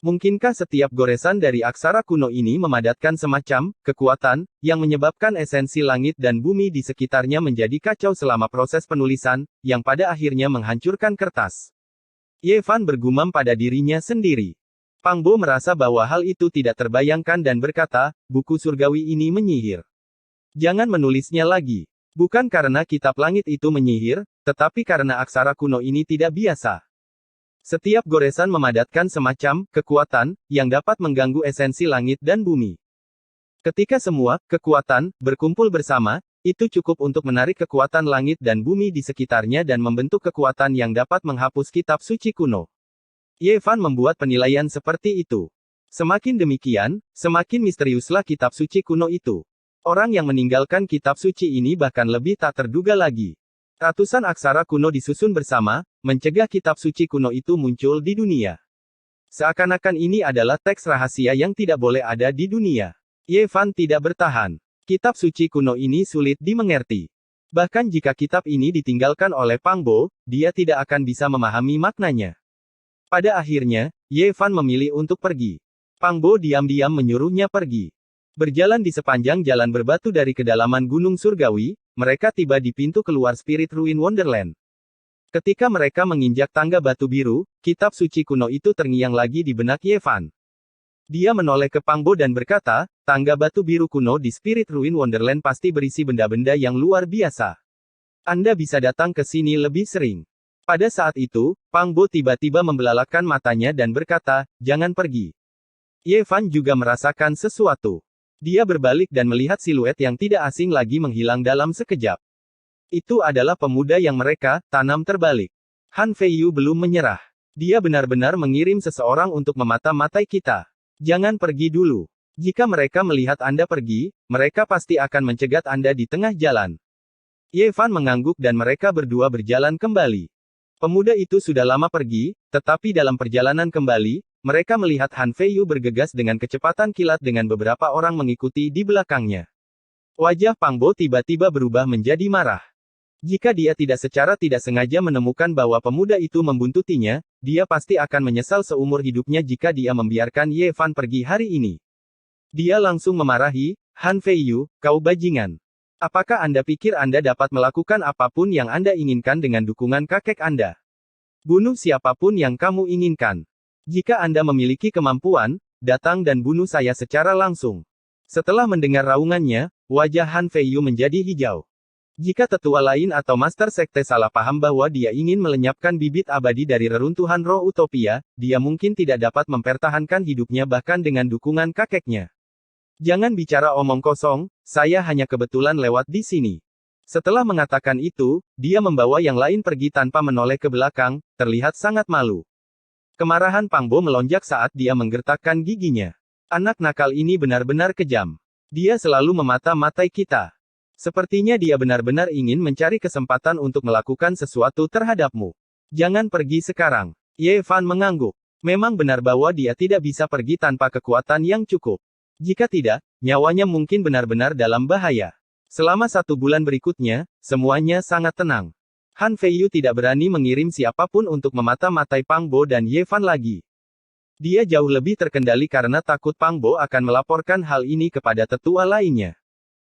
Mungkinkah setiap goresan dari aksara kuno ini memadatkan semacam kekuatan yang menyebabkan esensi langit dan bumi di sekitarnya menjadi kacau selama proses penulisan, yang pada akhirnya menghancurkan kertas? Ye Fan bergumam pada dirinya sendiri. Pang Bo merasa bahwa hal itu tidak terbayangkan dan berkata, buku surgawi ini menyihir. Jangan menulisnya lagi. Bukan karena kitab langit itu menyihir, tetapi karena aksara kuno ini tidak biasa. Setiap goresan memadatkan semacam kekuatan yang dapat mengganggu esensi langit dan bumi. Ketika semua kekuatan berkumpul bersama, itu cukup untuk menarik kekuatan langit dan bumi di sekitarnya dan membentuk kekuatan yang dapat menghapus kitab suci kuno. Ye Fan membuat penilaian seperti itu. Semakin demikian, semakin misteriuslah kitab suci kuno itu. Orang yang meninggalkan kitab suci ini bahkan lebih tak terduga lagi. Ratusan aksara kuno disusun bersama, mencegah kitab suci kuno itu muncul di dunia. Seakan-akan ini adalah teks rahasia yang tidak boleh ada di dunia. Ye Fan tidak bertahan. Kitab suci kuno ini sulit dimengerti. Bahkan jika kitab ini ditinggalkan oleh Pang Bo, dia tidak akan bisa memahami maknanya. Pada akhirnya, Ye Fan memilih untuk pergi. Pang Bo diam-diam menyuruhnya pergi. Berjalan di sepanjang jalan berbatu dari kedalaman Gunung Surgawi, mereka tiba di pintu keluar Spirit Ruin Wonderland. Ketika mereka menginjak tangga batu biru, kitab suci kuno itu terngiang lagi di benak Ye Fan. Dia menoleh ke Pang Bo dan berkata, tangga batu biru kuno di Spirit Ruin Wonderland pasti berisi benda-benda yang luar biasa. Anda bisa datang ke sini lebih sering. Pada saat itu, Pang Bo tiba-tiba membelalakkan matanya dan berkata, jangan pergi. Ye Fan juga merasakan sesuatu. Dia berbalik dan melihat siluet yang tidak asing lagi menghilang dalam sekejap. Itu adalah pemuda yang mereka tanam terbalik. Han Feiyu belum menyerah. Dia benar-benar mengirim seseorang untuk memata-matai kita. Jangan pergi dulu. Jika mereka melihat Anda pergi, mereka pasti akan mencegat Anda di tengah jalan. Ye Fan mengangguk dan mereka berdua berjalan kembali. Pemuda itu sudah lama pergi, tetapi dalam perjalanan kembali, mereka melihat Han Feiyu bergegas dengan kecepatan kilat dengan beberapa orang mengikuti di belakangnya. Wajah Pang Bo tiba-tiba berubah menjadi marah. Jika dia secara tidak sengaja menemukan bahwa pemuda itu membuntutinya, dia pasti akan menyesal seumur hidupnya jika dia membiarkan Ye Fan pergi hari ini. Dia langsung memarahi, Han Feiyu, kau bajingan. Apakah Anda pikir Anda dapat melakukan apapun yang Anda inginkan dengan dukungan kakek Anda? Bunuh siapapun yang kamu inginkan. Jika Anda memiliki kemampuan, datang dan bunuh saya secara langsung. Setelah mendengar raungannya, wajah Han Feiyu menjadi hijau. Jika tetua lain atau master sekte salah paham bahwa dia ingin melenyapkan bibit abadi dari reruntuhan roh utopia, dia mungkin tidak dapat mempertahankan hidupnya bahkan dengan dukungan kakeknya. Jangan bicara omong kosong, saya hanya kebetulan lewat di sini. Setelah mengatakan itu, dia membawa yang lain pergi tanpa menoleh ke belakang, terlihat sangat malu. Kemarahan Pang Bo melonjak saat dia menggertakkan giginya. Anak nakal ini benar-benar kejam. Dia selalu memata-matai kita. Sepertinya dia benar-benar ingin mencari kesempatan untuk melakukan sesuatu terhadapmu. Jangan pergi sekarang. Ye Fan mengangguk. Memang benar bahwa dia tidak bisa pergi tanpa kekuatan yang cukup. Jika tidak, nyawanya mungkin benar-benar dalam bahaya. Selama 1 bulan berikutnya, semuanya sangat tenang. Han Feiyu tidak berani mengirim siapapun untuk memata-matai Pang Bo dan Ye Fan lagi. Dia jauh lebih terkendali karena takut Pang Bo akan melaporkan hal ini kepada tetua lainnya.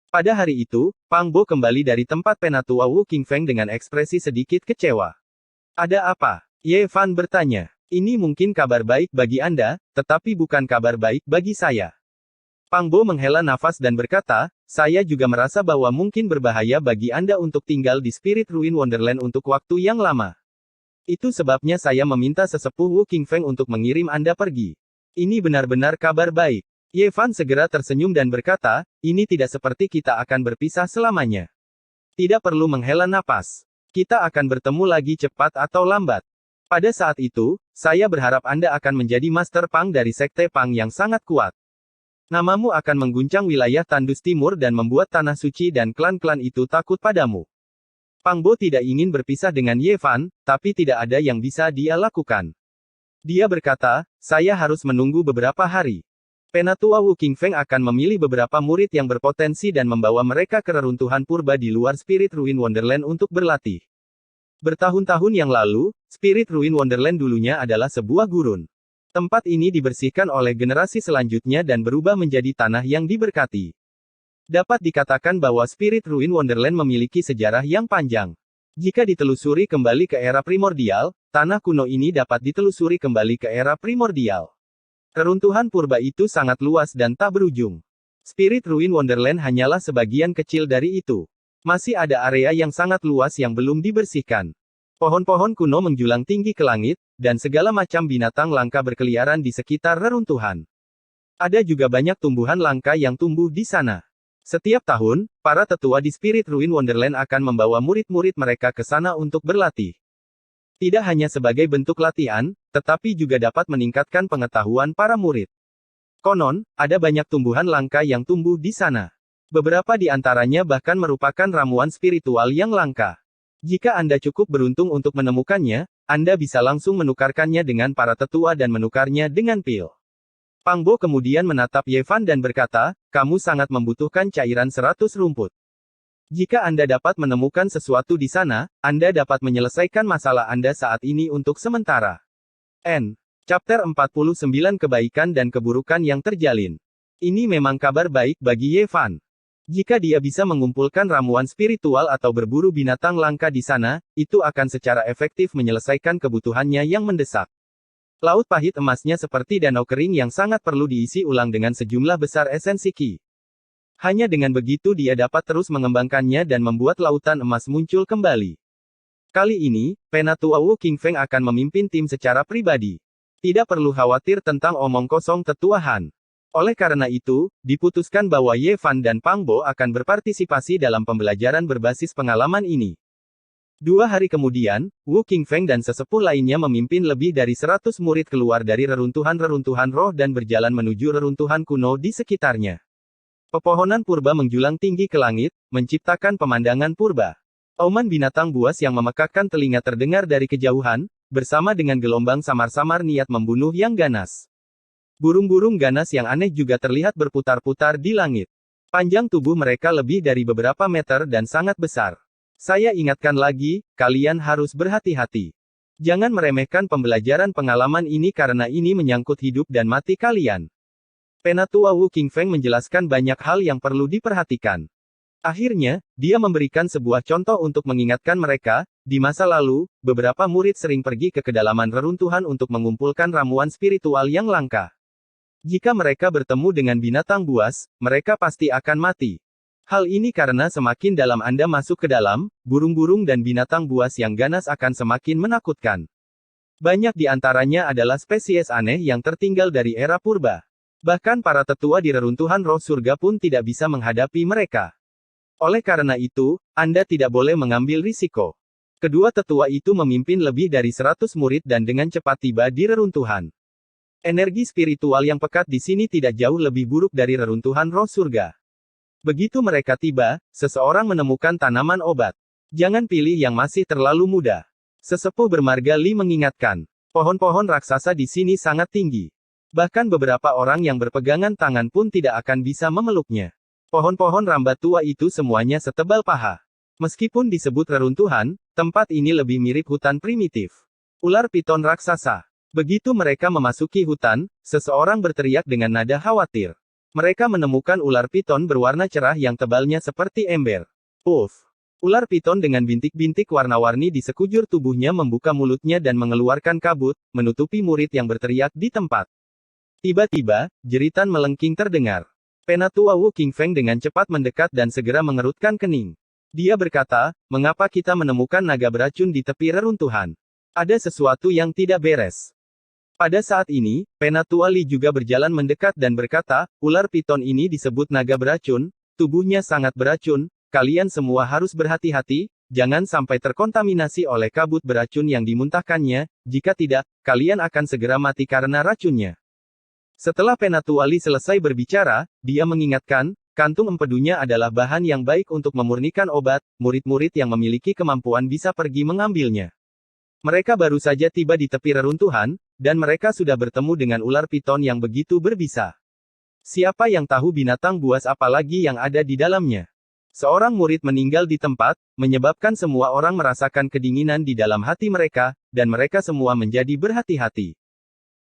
Pada hari itu, Pang Bo kembali dari tempat penatua Wu Qingfeng dengan ekspresi sedikit kecewa. Ada apa? Ye Fan bertanya. Ini mungkin kabar baik bagi Anda, tetapi bukan kabar baik bagi saya. Pang Bo menghela nafas dan berkata, saya juga merasa bahwa mungkin berbahaya bagi Anda untuk tinggal di Spirit Ruin Wonderland untuk waktu yang lama. Itu sebabnya saya meminta sesepuh Wu Qingfeng untuk mengirim Anda pergi. Ini benar-benar kabar baik. Ye Fan segera tersenyum dan berkata, ini tidak seperti kita akan berpisah selamanya. Tidak perlu menghela napas. Kita akan bertemu lagi cepat atau lambat. Pada saat itu, saya berharap Anda akan menjadi Master Pang dari Sekte Pang yang sangat kuat. Namamu akan mengguncang wilayah Tandus Timur dan membuat Tanah Suci dan klan-klan itu takut padamu. Pang Bo tidak ingin berpisah dengan Ye Fan, tapi tidak ada yang bisa dia lakukan. Dia berkata, saya harus menunggu beberapa hari. Penatua Wu Qingfeng akan memilih beberapa murid yang berpotensi dan membawa mereka ke reruntuhan purba di luar Spirit Ruin Wonderland untuk berlatih. Bertahun-tahun yang lalu, Spirit Ruin Wonderland dulunya adalah sebuah gurun. Tempat ini dibersihkan oleh generasi selanjutnya dan berubah menjadi tanah yang diberkati. Dapat dikatakan bahwa Spirit Ruin Wonderland memiliki sejarah yang panjang. Jika ditelusuri kembali ke era primordial, tanah kuno ini dapat ditelusuri kembali ke era primordial. Reruntuhan purba itu sangat luas dan tak berujung. Spirit Ruin Wonderland hanyalah sebagian kecil dari itu. Masih ada area yang sangat luas yang belum dibersihkan. Pohon-pohon kuno menjulang tinggi ke langit, dan segala macam binatang langka berkeliaran di sekitar reruntuhan. Ada juga banyak tumbuhan langka yang tumbuh di sana. Setiap tahun, para tetua di Spirit Ruin Wonderland akan membawa murid-murid mereka ke sana untuk berlatih. Tidak hanya sebagai bentuk latihan, tetapi juga dapat meningkatkan pengetahuan para murid. Konon, ada banyak tumbuhan langka yang tumbuh di sana. Beberapa di antaranya bahkan merupakan ramuan spiritual yang langka. Jika Anda cukup beruntung untuk menemukannya, Anda bisa langsung menukarkannya dengan para tetua dan menukarnya dengan pil. Pang Bo kemudian menatap Ye Fan dan berkata, kamu sangat membutuhkan cairan 100 rumput. Jika Anda dapat menemukan sesuatu di sana, Anda dapat menyelesaikan masalah Anda saat ini untuk sementara. N. Chapter 49 Kebaikan dan Keburukan yang Terjalin. Ini memang kabar baik bagi Ye Fan. Jika dia bisa mengumpulkan ramuan spiritual atau berburu binatang langka di sana, itu akan secara efektif menyelesaikan kebutuhannya yang mendesak. Laut pahit emasnya seperti danau kering yang sangat perlu diisi ulang dengan sejumlah besar esensi Qi. Hanya dengan begitu dia dapat terus mengembangkannya dan membuat lautan emas muncul kembali. Kali ini, Penatua Wu Qingfeng akan memimpin tim secara pribadi. Tidak perlu khawatir tentang omong kosong Tetua Han. Oleh karena itu, diputuskan bahwa Ye Fan dan Pang Bo akan berpartisipasi dalam pembelajaran berbasis pengalaman ini. 2 hari kemudian, Wu Qingfeng dan sesepuh lainnya memimpin lebih dari 100 murid keluar dari reruntuhan-reruntuhan roh dan berjalan menuju reruntuhan kuno di sekitarnya. Pepohonan purba menjulang tinggi ke langit, menciptakan pemandangan purba. Auman binatang buas yang memekakkan telinga terdengar dari kejauhan, bersama dengan gelombang samar-samar niat membunuh yang ganas. Burung-burung ganas yang aneh juga terlihat berputar-putar di langit. Panjang tubuh mereka lebih dari beberapa meter dan sangat besar. Saya ingatkan lagi, kalian harus berhati-hati. Jangan meremehkan pembelajaran pengalaman ini karena ini menyangkut hidup dan mati kalian. Penatua Wu Qingfeng menjelaskan banyak hal yang perlu diperhatikan. Akhirnya, dia memberikan sebuah contoh untuk mengingatkan mereka, di masa lalu, beberapa murid sering pergi ke kedalaman reruntuhan untuk mengumpulkan ramuan spiritual yang langka. Jika mereka bertemu dengan binatang buas, mereka pasti akan mati. Hal ini karena semakin dalam Anda masuk ke dalam, burung-burung dan binatang buas yang ganas akan semakin menakutkan. Banyak di antaranya adalah spesies aneh yang tertinggal dari era purba. Bahkan para tetua di reruntuhan roh surga pun tidak bisa menghadapi mereka. Oleh karena itu, Anda tidak boleh mengambil risiko. Kedua tetua itu memimpin lebih dari 100 murid dan dengan cepat tiba di reruntuhan. Energi spiritual yang pekat di sini tidak jauh lebih buruk dari reruntuhan roh surga. Begitu mereka tiba, seseorang menemukan tanaman obat. Jangan pilih yang masih terlalu muda. Sesepuh bermarga Li mengingatkan. Pohon-pohon raksasa di sini sangat tinggi. Bahkan beberapa orang yang berpegangan tangan pun tidak akan bisa memeluknya. Pohon-pohon rambat tua itu semuanya setebal paha. Meskipun disebut reruntuhan, tempat ini lebih mirip hutan primitif. Ular piton raksasa. Begitu mereka memasuki hutan, seseorang berteriak dengan nada khawatir. Mereka menemukan ular piton berwarna cerah yang tebalnya seperti ember. Uff! Ular piton dengan bintik-bintik warna-warni di sekujur tubuhnya membuka mulutnya dan mengeluarkan kabut, menutupi murid yang berteriak di tempat. Tiba-tiba, jeritan melengking terdengar. Penatua Wu Qingfeng dengan cepat mendekat dan segera mengerutkan kening. Dia berkata, mengapa kita menemukan naga beracun di tepi reruntuhan? Ada sesuatu yang tidak beres. Pada saat ini, Penatua Li juga berjalan mendekat dan berkata, ular piton ini disebut naga beracun, tubuhnya sangat beracun, kalian semua harus berhati-hati, jangan sampai terkontaminasi oleh kabut beracun yang dimuntahkannya, jika tidak, kalian akan segera mati karena racunnya. Setelah Penatua Li selesai berbicara, dia mengingatkan, kantung empedunya adalah bahan yang baik untuk memurnikan obat, murid-murid yang memiliki kemampuan bisa pergi mengambilnya. Mereka baru saja tiba di tepi reruntuhan, dan mereka sudah bertemu dengan ular piton yang begitu berbisa. Siapa yang tahu binatang buas apa lagi yang ada di dalamnya? Seorang murid meninggal di tempat, menyebabkan semua orang merasakan kedinginan di dalam hati mereka, dan mereka semua menjadi berhati-hati.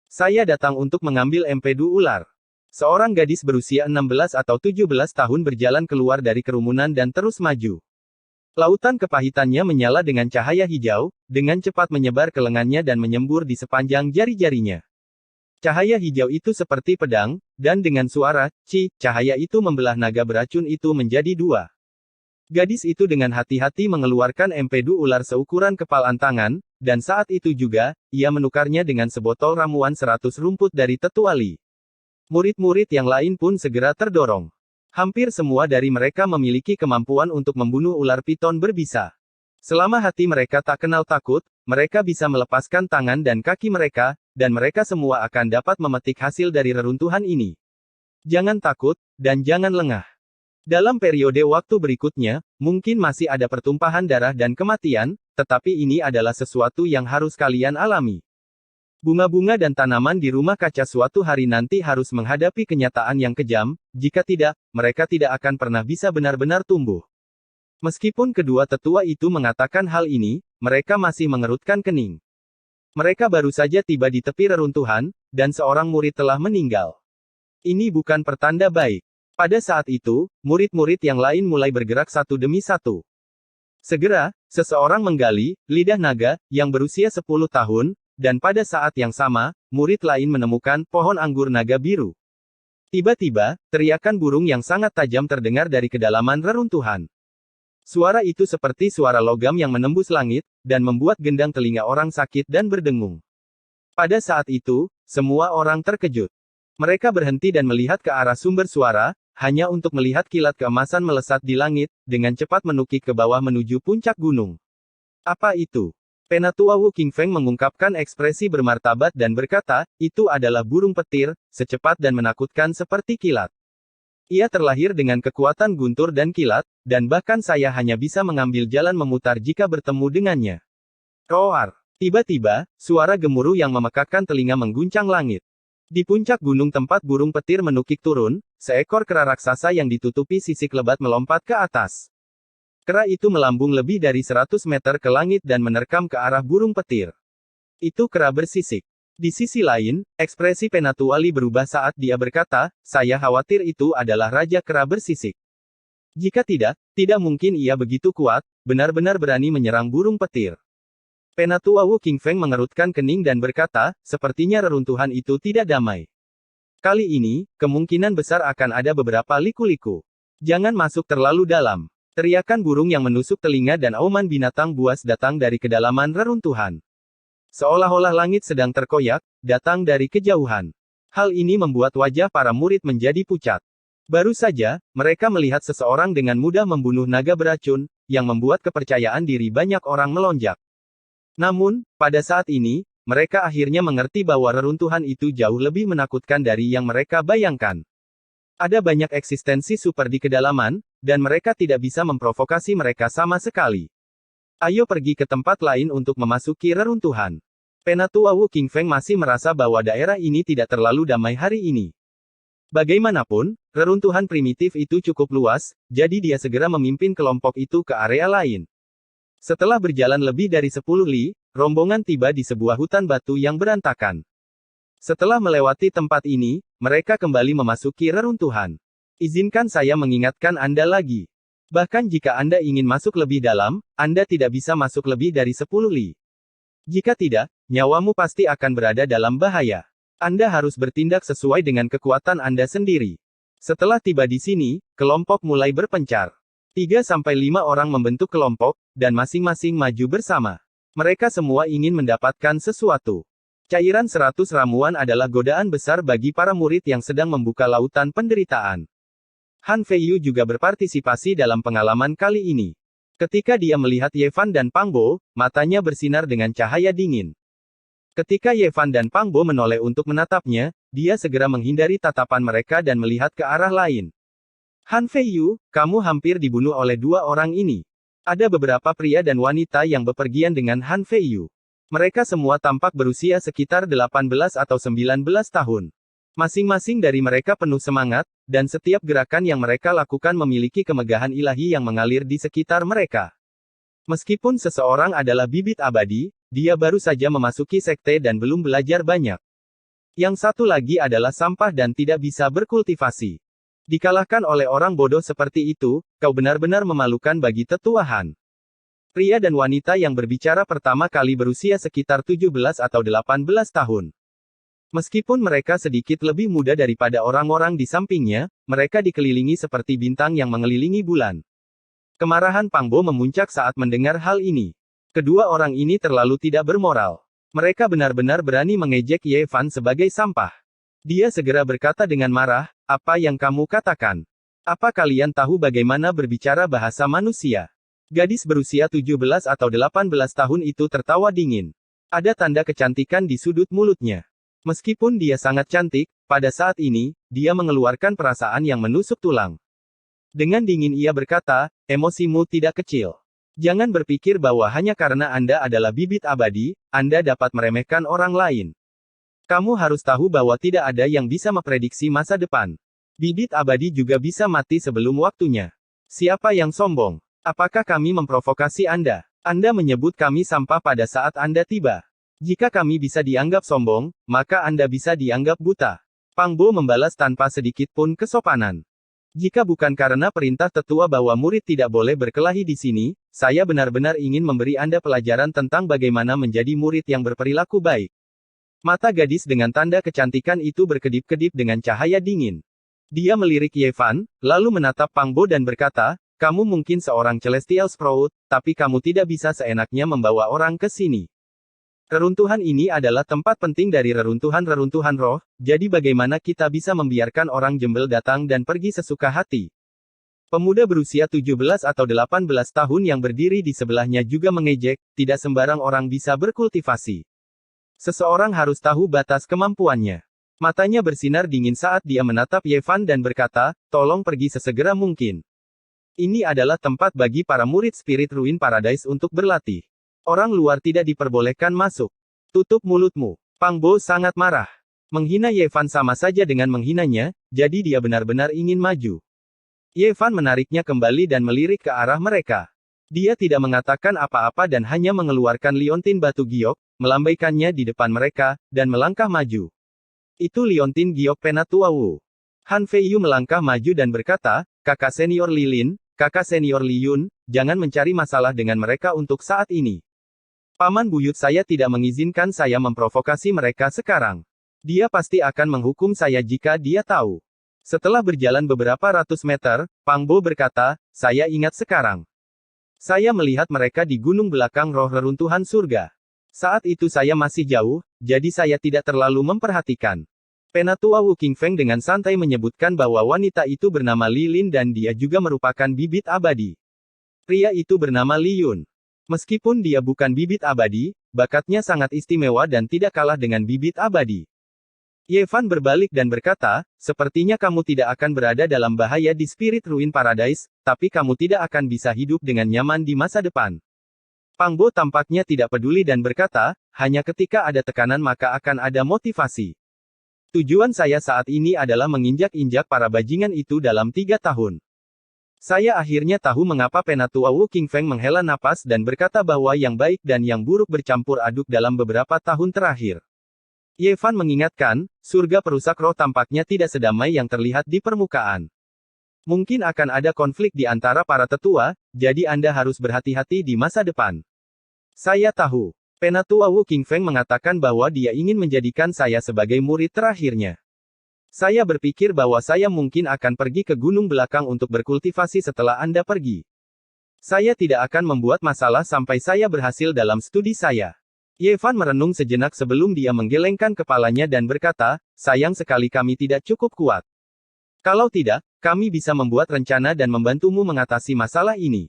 Saya datang untuk mengambil empedu ular. Seorang gadis berusia 16 atau 17 tahun berjalan keluar dari kerumunan dan terus maju. Lautan kepahitannya menyala dengan cahaya hijau, dengan cepat menyebar ke lengannya dan menyembur di sepanjang jari-jarinya. Cahaya hijau itu seperti pedang, dan dengan suara, cahaya itu membelah naga beracun itu menjadi dua. Gadis itu dengan hati-hati mengeluarkan empedu ular seukuran kepalan tangan, dan saat itu juga, ia menukarnya dengan sebotol ramuan 100 rumput dari Tetuali. Murid-murid yang lain pun segera terdorong. Hampir semua dari mereka memiliki kemampuan untuk membunuh ular piton berbisa. Selama hati mereka tak kenal takut, mereka bisa melepaskan tangan dan kaki mereka, dan mereka semua akan dapat memetik hasil dari reruntuhan ini. Jangan takut, dan jangan lengah. Dalam periode waktu berikutnya, mungkin masih ada pertumpahan darah dan kematian, tetapi ini adalah sesuatu yang harus kalian alami. Bunga-bunga dan tanaman di rumah kaca suatu hari nanti harus menghadapi kenyataan yang kejam, jika tidak, mereka tidak akan pernah bisa benar-benar tumbuh. Meskipun kedua tetua itu mengatakan hal ini, mereka masih mengerutkan kening. Mereka baru saja tiba di tepi reruntuhan, dan seorang murid telah meninggal. Ini bukan pertanda baik. Pada saat itu, murid-murid yang lain mulai bergerak satu demi satu. Segera, seseorang menggali lidah naga yang berusia 10 tahun, dan pada saat yang sama, murid lain menemukan pohon anggur naga biru. Tiba-tiba, teriakan burung yang sangat tajam terdengar dari kedalaman reruntuhan. Suara itu seperti suara logam yang menembus langit, dan membuat gendang telinga orang sakit dan berdengung. Pada saat itu, semua orang terkejut. Mereka berhenti dan melihat ke arah sumber suara, hanya untuk melihat kilat keemasan melesat di langit, dengan cepat menukik ke bawah menuju puncak gunung. Apa itu? Penatua Wu Qingfeng mengungkapkan ekspresi bermartabat dan berkata, itu adalah burung petir, secepat dan menakutkan seperti kilat. Ia terlahir dengan kekuatan guntur dan kilat, dan bahkan saya hanya bisa mengambil jalan memutar jika bertemu dengannya. Roar! Tiba-tiba, suara gemuruh yang memekakkan telinga mengguncang langit. Di puncak gunung tempat burung petir menukik turun, seekor kera raksasa yang ditutupi sisik lebat melompat ke atas. Kera itu melambung lebih dari 100 meter ke langit dan menerkam ke arah burung petir. Itu kera bersisik. Di sisi lain, ekspresi Penatuali berubah saat dia berkata, saya khawatir itu adalah Raja Kera bersisik. Jika tidak, tidak mungkin ia begitu kuat, benar-benar berani menyerang burung petir. Penatua Wu Qingfeng mengerutkan kening dan berkata, sepertinya reruntuhan itu tidak damai. Kali ini, kemungkinan besar akan ada beberapa liku-liku. Jangan masuk terlalu dalam. Teriakan burung yang menusuk telinga dan auman binatang buas datang dari kedalaman reruntuhan. Seolah-olah langit sedang terkoyak, datang dari kejauhan. Hal ini membuat wajah para murid menjadi pucat. Baru saja, mereka melihat seseorang dengan mudah membunuh naga beracun, yang membuat kepercayaan diri banyak orang melonjak. Namun, pada saat ini, mereka akhirnya mengerti bahwa reruntuhan itu jauh lebih menakutkan dari yang mereka bayangkan. Ada banyak eksistensi super di kedalaman, dan mereka tidak bisa memprovokasi mereka sama sekali. Ayo pergi ke tempat lain untuk memasuki reruntuhan. Penatua Wu Qingfeng masih merasa bahwa daerah ini tidak terlalu damai hari ini. Bagaimanapun, reruntuhan primitif itu cukup luas, jadi dia segera memimpin kelompok itu ke area lain. Setelah berjalan lebih dari 10 li, rombongan tiba di sebuah hutan batu yang berantakan. Setelah melewati tempat ini, mereka kembali memasuki reruntuhan. Izinkan saya mengingatkan Anda lagi. Bahkan jika Anda ingin masuk lebih dalam, Anda tidak bisa masuk lebih dari 10 li. Jika tidak, nyawamu pasti akan berada dalam bahaya. Anda harus bertindak sesuai dengan kekuatan Anda sendiri. Setelah tiba di sini, kelompok mulai berpencar. 3-5 orang membentuk kelompok, dan masing-masing maju bersama. Mereka semua ingin mendapatkan sesuatu. Cairan 100 ramuan adalah godaan besar bagi para murid yang sedang membuka lautan penderitaan. Han Feiyu juga berpartisipasi dalam pengalaman kali ini. Ketika dia melihat Ye Fan dan Pang Bo, matanya bersinar dengan cahaya dingin. Ketika Ye Fan dan Pang Bo menoleh untuk menatapnya, dia segera menghindari tatapan mereka dan melihat ke arah lain. Han Feiyu, kamu hampir dibunuh oleh dua orang ini. Ada beberapa pria dan wanita yang bepergian dengan Han Feiyu. Mereka semua tampak berusia sekitar 18 atau 19 tahun. Masing-masing dari mereka penuh semangat, dan setiap gerakan yang mereka lakukan memiliki kemegahan ilahi yang mengalir di sekitar mereka. Meskipun seseorang adalah bibit abadi, dia baru saja memasuki sekte dan belum belajar banyak. Yang satu lagi adalah sampah dan tidak bisa berkultivasi. Dikalahkan oleh orang bodoh seperti itu, kau benar-benar memalukan bagi tetua Han. Pria dan wanita yang berbicara pertama kali berusia sekitar 17 atau 18 tahun. Meskipun mereka sedikit lebih muda daripada orang-orang di sampingnya, mereka dikelilingi seperti bintang yang mengelilingi bulan. Kemarahan Pang Bo memuncak saat mendengar hal ini. Kedua orang ini terlalu tidak bermoral. Mereka benar-benar berani mengejek Ye Fan sebagai sampah. Dia segera berkata dengan marah, "Apa yang kamu katakan? Apa kalian tahu bagaimana berbicara bahasa manusia?" Gadis berusia 17 atau 18 tahun itu tertawa dingin. Ada tanda kecantikan di sudut mulutnya. Meskipun dia sangat cantik, pada saat ini, dia mengeluarkan perasaan yang menusuk tulang. Dengan dingin ia berkata, "Emosimu tidak kecil. Jangan berpikir bahwa hanya karena Anda adalah bibit abadi, Anda dapat meremehkan orang lain. Kamu harus tahu bahwa tidak ada yang bisa memprediksi masa depan. Bibit abadi juga bisa mati sebelum waktunya. Siapa yang sombong? Apakah kami memprovokasi Anda? Anda menyebut kami sampah pada saat Anda tiba. Jika kami bisa dianggap sombong, maka Anda bisa dianggap buta." Pang Bo membalas tanpa sedikit pun kesopanan. "Jika bukan karena perintah tetua bahwa murid tidak boleh berkelahi di sini, saya benar-benar ingin memberi Anda pelajaran tentang bagaimana menjadi murid yang berperilaku baik." Mata gadis dengan tanda kecantikan itu berkedip-kedip dengan cahaya dingin. Dia melirik Ye Fan, lalu menatap Pang Bo dan berkata, "Kamu mungkin seorang Celestial Sprout, tapi kamu tidak bisa seenaknya membawa orang ke sini. Reruntuhan ini adalah tempat penting dari reruntuhan-reruntuhan roh, jadi bagaimana kita bisa membiarkan orang jembel datang dan pergi sesuka hati?" Pemuda berusia 17 atau 18 tahun yang berdiri di sebelahnya juga mengejek, "Tidak sembarang orang bisa berkultivasi. Seseorang harus tahu batas kemampuannya." Matanya bersinar dingin saat dia menatap Ye Fan dan berkata, "Tolong pergi sesegera mungkin. Ini adalah tempat bagi para murid Spirit Ruin Paradise untuk berlatih. Orang luar tidak diperbolehkan masuk. Tutup mulutmu." Pang Bo sangat marah. Menghina Ye Fan sama saja dengan menghinanya, jadi dia benar-benar ingin maju. Ye Fan menariknya kembali dan melirik ke arah mereka. Dia tidak mengatakan apa-apa dan hanya mengeluarkan liontin batu giok, melambaikannya di depan mereka, dan melangkah maju. "Itu liontin giok Penatua Wu." Han Feiyu melangkah maju dan berkata, "Kakak senior Lilin, kakak senior Li Yun, jangan mencari masalah dengan mereka untuk saat ini. Paman buyut saya tidak mengizinkan saya memprovokasi mereka sekarang. Dia pasti akan menghukum saya jika dia tahu." Setelah berjalan beberapa ratus meter, Pang Bo berkata, "Saya ingat sekarang. Saya melihat mereka di gunung belakang roh reruntuhan surga. Saat itu saya masih jauh, jadi saya tidak terlalu memperhatikan." Penatua Wu Qingfeng dengan santai menyebutkan bahwa wanita itu bernama Li Lin dan dia juga merupakan bibit abadi. Pria itu bernama Li Yun. Meskipun dia bukan bibit abadi, bakatnya sangat istimewa dan tidak kalah dengan bibit abadi. Ye Fan berbalik dan berkata, "Sepertinya kamu tidak akan berada dalam bahaya di Spirit Ruin Paradise, tapi kamu tidak akan bisa hidup dengan nyaman di masa depan." Pang Bo tampaknya tidak peduli dan berkata, "Hanya ketika ada tekanan maka akan ada motivasi. Tujuan saya saat ini adalah menginjak-injak para bajingan itu dalam 3 tahun. Saya akhirnya tahu mengapa Penatua Wu Qingfeng menghela napas dan berkata bahwa yang baik dan yang buruk bercampur aduk dalam beberapa tahun terakhir." Ye Fan mengingatkan, surga perusak roh tampaknya tidak sedamai yang terlihat di permukaan. Mungkin akan ada konflik di antara para tetua, jadi Anda harus berhati-hati di masa depan. Saya tahu. Penatua Wu Qingfeng mengatakan bahwa dia ingin menjadikan saya sebagai murid terakhirnya. Saya berpikir bahwa saya mungkin akan pergi ke gunung belakang untuk berkultivasi setelah Anda pergi. Saya tidak akan membuat masalah sampai saya berhasil dalam studi saya." Ye Fan merenung sejenak sebelum dia menggelengkan kepalanya dan berkata, "Sayang sekali kami tidak cukup kuat. Kalau tidak, kami bisa membuat rencana dan membantumu mengatasi masalah ini."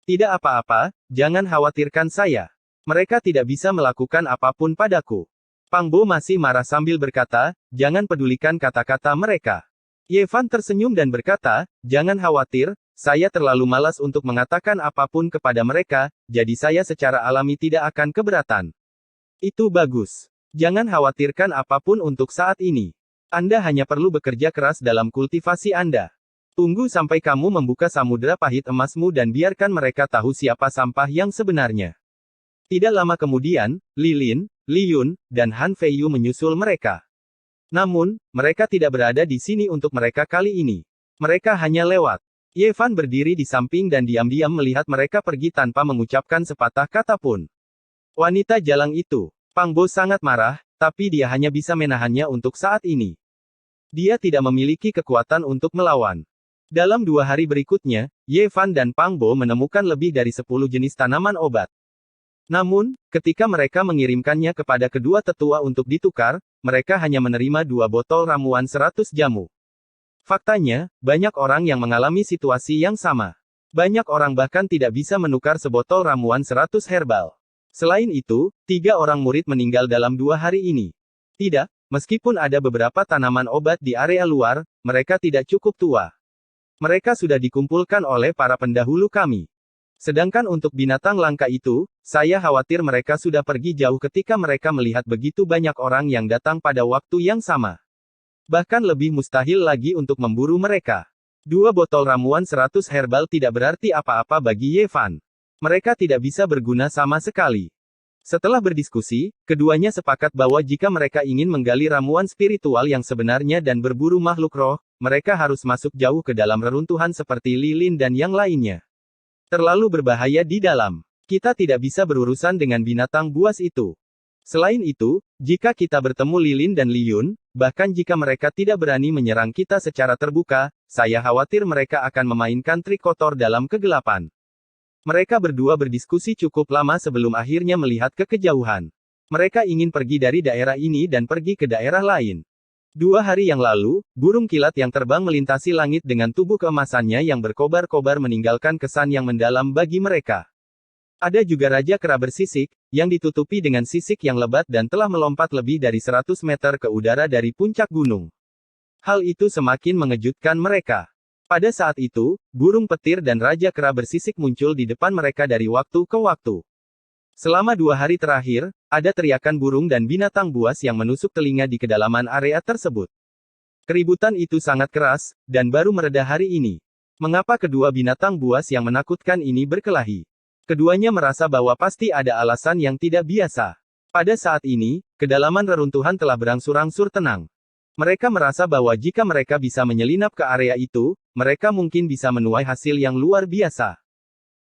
"Tidak apa-apa, jangan khawatirkan saya. Mereka tidak bisa melakukan apapun padaku." Pang Bo masih marah sambil berkata, "Jangan pedulikan kata-kata mereka." Ye Fan tersenyum dan berkata, "Jangan khawatir, saya terlalu malas untuk mengatakan apapun kepada mereka, jadi saya secara alami tidak akan keberatan." "Itu bagus. Jangan khawatirkan apapun untuk saat ini. Anda hanya perlu bekerja keras dalam kultivasi Anda. Tunggu sampai kamu membuka samudera pahit emasmu dan biarkan mereka tahu siapa sampah yang sebenarnya." Tidak lama kemudian, Li Lin, Li Yun, dan Han Feiyu menyusul mereka. Namun, mereka tidak berada di sini untuk mereka kali ini. Mereka hanya lewat. Ye Fan berdiri di samping dan diam-diam melihat mereka pergi tanpa mengucapkan sepatah kata pun. Wanita jalang itu. Pang Bo sangat marah, tapi dia hanya bisa menahannya untuk saat ini. Dia tidak memiliki kekuatan untuk melawan. Dalam 2 hari berikutnya, Ye Fan dan Pang Bo menemukan lebih dari 10 jenis tanaman obat. Namun, ketika mereka mengirimkannya kepada kedua tetua untuk ditukar, mereka hanya menerima 2 botol ramuan 100 jamu. Faktanya, banyak orang yang mengalami situasi yang sama. Banyak orang bahkan tidak bisa menukar sebotol ramuan 100 herbal. Selain itu, 3 orang murid meninggal dalam 2 hari ini. Tidak, meskipun ada beberapa tanaman obat di area luar, mereka tidak cukup tua. Mereka sudah dikumpulkan oleh para pendahulu kami. Sedangkan untuk binatang langka itu, saya khawatir mereka sudah pergi jauh ketika mereka melihat begitu banyak orang yang datang pada waktu yang sama. Bahkan lebih mustahil lagi untuk memburu mereka. 2 botol ramuan 100 herbal tidak berarti apa-apa bagi Ye Fan. Mereka tidak bisa berguna sama sekali. Setelah berdiskusi, keduanya sepakat bahwa jika mereka ingin menggali ramuan spiritual yang sebenarnya dan berburu makhluk roh, mereka harus masuk jauh ke dalam reruntuhan seperti lilin dan yang lainnya. Terlalu berbahaya di dalam. Kita tidak bisa berurusan dengan binatang buas itu. Selain itu, jika kita bertemu Lilin dan Liyun, bahkan jika mereka tidak berani menyerang kita secara terbuka, saya khawatir mereka akan memainkan trik kotor dalam kegelapan. Mereka berdua berdiskusi cukup lama sebelum akhirnya melihat ke kejauhan. Mereka ingin pergi dari daerah ini dan pergi ke daerah lain. 2 hari yang lalu, burung kilat yang terbang melintasi langit dengan tubuh keemasannya yang berkobar-kobar meninggalkan kesan yang mendalam bagi mereka. Ada juga Raja Kera bersisik, yang ditutupi dengan sisik yang lebat dan telah melompat lebih dari 100 meter ke udara dari puncak gunung. Hal itu semakin mengejutkan mereka. Pada saat itu, burung petir dan Raja Kera bersisik muncul di depan mereka dari waktu ke waktu. Selama 2 hari terakhir, ada teriakan burung dan binatang buas yang menusuk telinga di kedalaman area tersebut. Keributan itu sangat keras, dan baru mereda hari ini. Mengapa kedua binatang buas yang menakutkan ini berkelahi? Keduanya merasa bahwa pasti ada alasan yang tidak biasa. Pada saat ini, kedalaman reruntuhan telah berangsur-angsur tenang. Mereka merasa bahwa jika mereka bisa menyelinap ke area itu, mereka mungkin bisa menuai hasil yang luar biasa.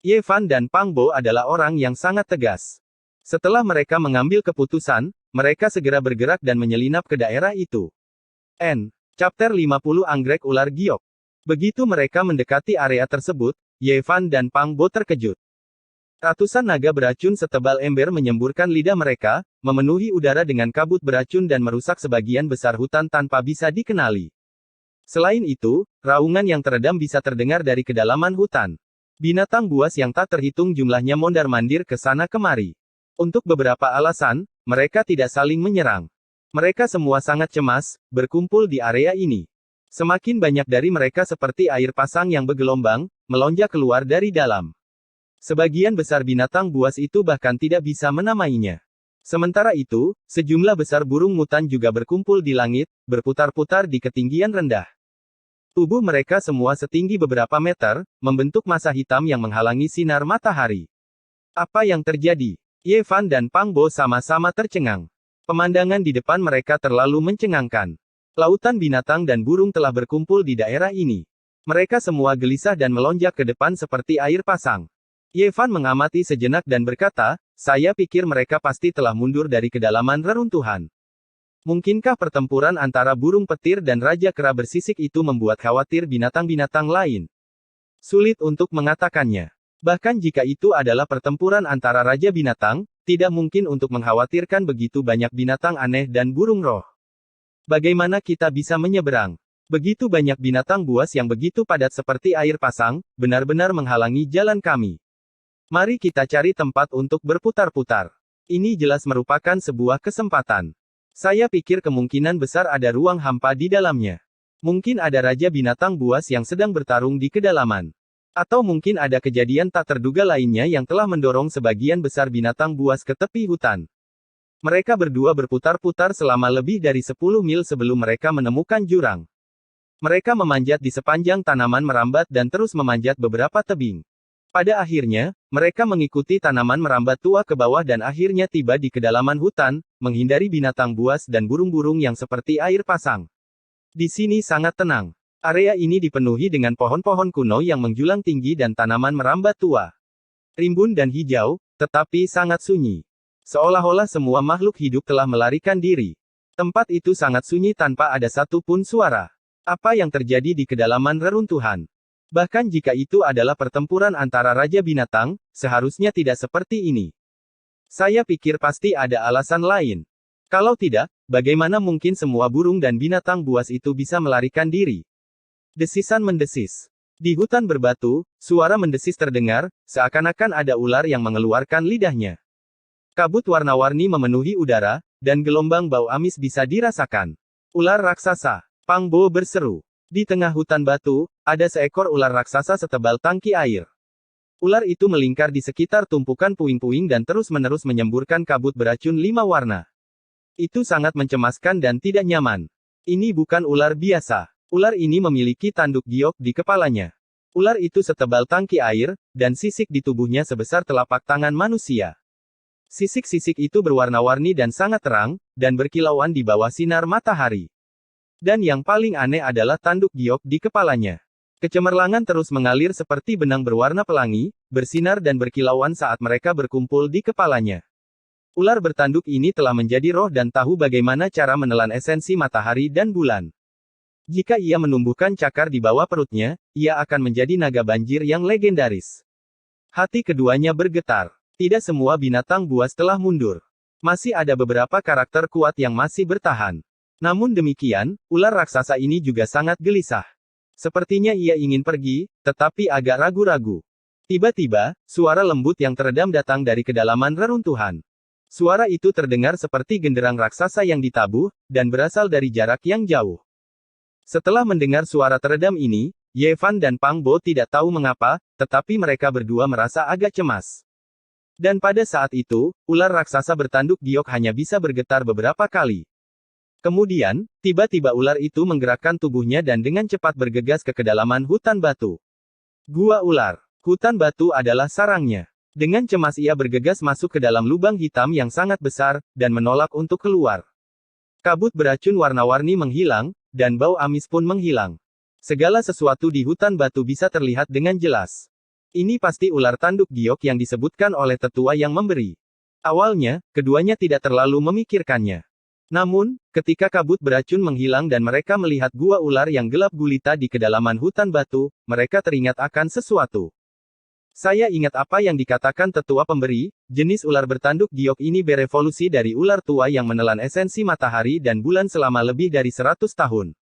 Ye Fan dan Pang Bo adalah orang yang sangat tegas. Setelah mereka mengambil keputusan, mereka segera bergerak dan menyelinap ke daerah itu. Chapter 50 Anggrek Ular Giok. Begitu mereka mendekati area tersebut, Ye Fan dan Pang Bo terkejut. Ratusan naga beracun setebal ember menyemburkan lidah mereka, memenuhi udara dengan kabut beracun dan merusak sebagian besar hutan tanpa bisa dikenali. Selain itu, raungan yang teredam bisa terdengar dari kedalaman hutan. Binatang buas yang tak terhitung jumlahnya mondar-mandir ke sana kemari. Untuk beberapa alasan, mereka tidak saling menyerang. Mereka semua sangat cemas, berkumpul di area ini. Semakin banyak dari mereka seperti air pasang yang bergelombang, melonjak keluar dari dalam. Sebagian besar binatang buas itu bahkan tidak bisa menamainya. Sementara itu, sejumlah besar burung mutan juga berkumpul di langit, berputar-putar di ketinggian rendah. Tubuh mereka semua setinggi beberapa meter, membentuk massa hitam yang menghalangi sinar matahari. Apa yang terjadi? Ye Fan dan Pang Bo sama-sama tercengang. Pemandangan di depan mereka terlalu mencengangkan. Lautan binatang dan burung telah berkumpul di daerah ini. Mereka semua gelisah dan melonjak ke depan seperti air pasang. Ye Fan mengamati sejenak dan berkata, saya pikir mereka pasti telah mundur dari kedalaman reruntuhan. Mungkinkah pertempuran antara burung petir dan Raja Kera bersisik itu membuat khawatir binatang-binatang lain? Sulit untuk mengatakannya. Bahkan jika itu adalah pertempuran antara Raja Binatang, tidak mungkin untuk mengkhawatirkan begitu banyak binatang aneh dan burung roh. Bagaimana kita bisa menyeberang? Begitu banyak binatang buas yang begitu padat seperti air pasang, benar-benar menghalangi jalan kami. Mari kita cari tempat untuk berputar-putar. Ini jelas merupakan sebuah kesempatan. Saya pikir kemungkinan besar ada ruang hampa di dalamnya. Mungkin ada Raja Binatang buas yang sedang bertarung di kedalaman. Atau mungkin ada kejadian tak terduga lainnya yang telah mendorong sebagian besar binatang buas ke tepi hutan. Mereka berdua berputar-putar selama lebih dari 10 mil sebelum mereka menemukan jurang. Mereka memanjat di sepanjang tanaman merambat dan terus memanjat beberapa tebing. Pada akhirnya, mereka mengikuti tanaman merambat tua ke bawah dan akhirnya tiba di kedalaman hutan, menghindari binatang buas dan burung-burung yang seperti air pasang. Di sini sangat tenang. Area ini dipenuhi dengan pohon-pohon kuno yang menjulang tinggi dan tanaman merambat tua. Rimbun dan hijau, tetapi sangat sunyi. Seolah-olah semua makhluk hidup telah melarikan diri. Tempat itu sangat sunyi tanpa ada satu pun suara. Apa yang terjadi di kedalaman reruntuhan? Bahkan jika itu adalah pertempuran antara Raja Binatang, seharusnya tidak seperti ini. Saya pikir pasti ada alasan lain. Kalau tidak, bagaimana mungkin semua burung dan binatang buas itu bisa melarikan diri? Desisan mendesis. Di hutan berbatu, suara mendesis terdengar, seakan-akan ada ular yang mengeluarkan lidahnya. Kabut warna-warni memenuhi udara, dan gelombang bau amis bisa dirasakan. Ular raksasa. Pang Bo berseru. Di tengah hutan batu, ada seekor ular raksasa setebal tangki air. Ular itu melingkar di sekitar tumpukan puing-puing dan terus-menerus menyemburkan kabut beracun 5 warna. Itu sangat mencemaskan dan tidak nyaman. Ini bukan ular biasa. Ular ini memiliki tanduk giok di kepalanya. Ular itu setebal tangki air, dan sisik di tubuhnya sebesar telapak tangan manusia. Sisik-sisik itu berwarna-warni dan sangat terang, dan berkilauan di bawah sinar matahari. Dan yang paling aneh adalah tanduk giok di kepalanya. Kecemerlangan terus mengalir seperti benang berwarna pelangi, bersinar dan berkilauan saat mereka berkumpul di kepalanya. Ular bertanduk ini telah menjadi roh dan tahu bagaimana cara menelan esensi matahari dan bulan. Jika ia menumbuhkan cakar di bawah perutnya, ia akan menjadi naga banjir yang legendaris. Hati keduanya bergetar. Tidak semua binatang buas telah mundur. Masih ada beberapa karakter kuat yang masih bertahan. Namun demikian, ular raksasa ini juga sangat gelisah. Sepertinya ia ingin pergi, tetapi agak ragu-ragu. Tiba-tiba, suara lembut yang teredam datang dari kedalaman reruntuhan. Suara itu terdengar seperti genderang raksasa yang ditabuh, dan berasal dari jarak yang jauh. Setelah mendengar suara teredam ini, Ye Fan dan Pang Bo tidak tahu mengapa, tetapi mereka berdua merasa agak cemas. Dan pada saat itu, ular raksasa bertanduk giok hanya bisa bergetar beberapa kali. Kemudian, tiba-tiba ular itu menggerakkan tubuhnya dan dengan cepat bergegas ke kedalaman hutan batu. Gua ular. Hutan batu adalah sarangnya. Dengan cemas ia bergegas masuk ke dalam lubang hitam yang sangat besar, dan menolak untuk keluar. Kabut beracun warna-warni menghilang, dan bau amis pun menghilang. Segala sesuatu di hutan batu bisa terlihat dengan jelas. Ini pasti ular tanduk giok yang disebutkan oleh tetua yang memberi. Awalnya, keduanya tidak terlalu memikirkannya. Namun, ketika kabut beracun menghilang dan mereka melihat gua ular yang gelap gulita di kedalaman hutan batu, mereka teringat akan sesuatu. Saya ingat apa yang dikatakan tetua pemberi, jenis ular bertanduk giok ini berevolusi dari ular tua yang menelan esensi matahari dan bulan selama lebih dari 100 tahun.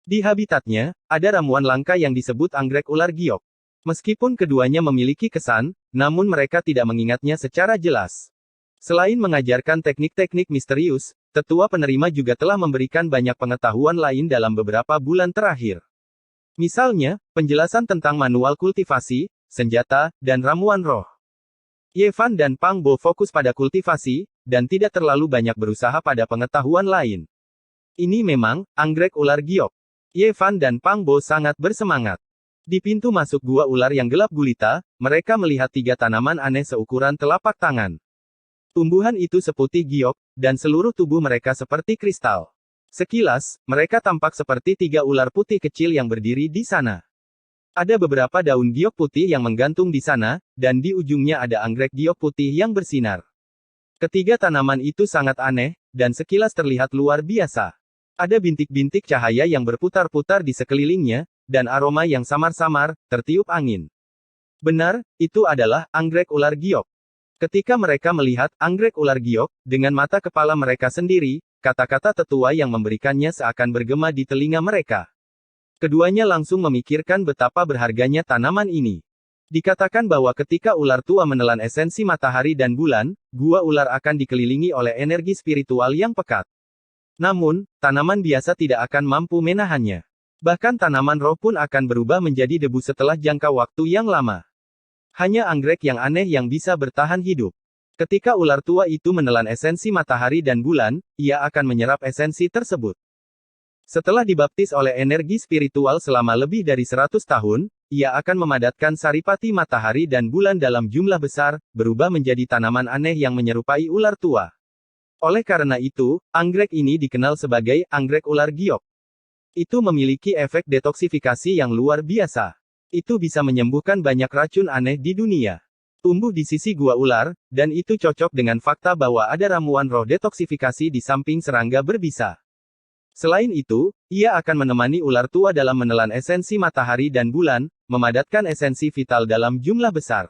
Di habitatnya, ada ramuan langka yang disebut anggrek ular giok. Meskipun keduanya memiliki kesan, namun mereka tidak mengingatnya secara jelas. Selain mengajarkan teknik-teknik misterius, tetua penerima juga telah memberikan banyak pengetahuan lain dalam beberapa bulan terakhir. Misalnya, penjelasan tentang manual kultivasi, senjata, dan ramuan roh. Ye Fan dan Pang Bo fokus pada kultivasi, dan tidak terlalu banyak berusaha pada pengetahuan lain. Ini memang, anggrek ular giok. Ye Fan dan Pang Bo sangat bersemangat. Di pintu masuk gua ular yang gelap gulita, mereka melihat 3 tanaman aneh seukuran telapak tangan. Tumbuhan itu seputih giok, dan seluruh tubuh mereka seperti kristal. Sekilas, mereka tampak seperti 3 ular putih kecil yang berdiri di sana. Ada beberapa daun giok putih yang menggantung di sana, dan di ujungnya ada anggrek giok putih yang bersinar. Ketiga tanaman itu sangat aneh, dan sekilas terlihat luar biasa. Ada bintik-bintik cahaya yang berputar-putar di sekelilingnya, dan aroma yang samar-samar, tertiup angin. Benar, itu adalah anggrek ular giok. Ketika mereka melihat anggrek ular giok, dengan mata kepala mereka sendiri, kata-kata tetua yang memberikannya seakan bergema di telinga mereka. Keduanya langsung memikirkan betapa berharganya tanaman ini. Dikatakan bahwa ketika ular tua menelan esensi matahari dan bulan, gua ular akan dikelilingi oleh energi spiritual yang pekat. Namun, tanaman biasa tidak akan mampu menahannya. Bahkan tanaman roh pun akan berubah menjadi debu setelah jangka waktu yang lama. Hanya anggrek yang aneh yang bisa bertahan hidup. Ketika ular tua itu menelan esensi matahari dan bulan, ia akan menyerap esensi tersebut. Setelah dibaptis oleh energi spiritual selama lebih dari 100 tahun, ia akan memadatkan saripati matahari dan bulan dalam jumlah besar, berubah menjadi tanaman aneh yang menyerupai ular tua. Oleh karena itu, anggrek ini dikenal sebagai anggrek ular giok. Itu memiliki efek detoksifikasi yang luar biasa. Itu bisa menyembuhkan banyak racun aneh di dunia. Tumbuh di sisi gua ular, dan itu cocok dengan fakta bahwa ada ramuan roh detoksifikasi di samping serangga berbisa. Selain itu, ia akan menemani ular tua dalam menelan esensi matahari dan bulan, memadatkan esensi vital dalam jumlah besar.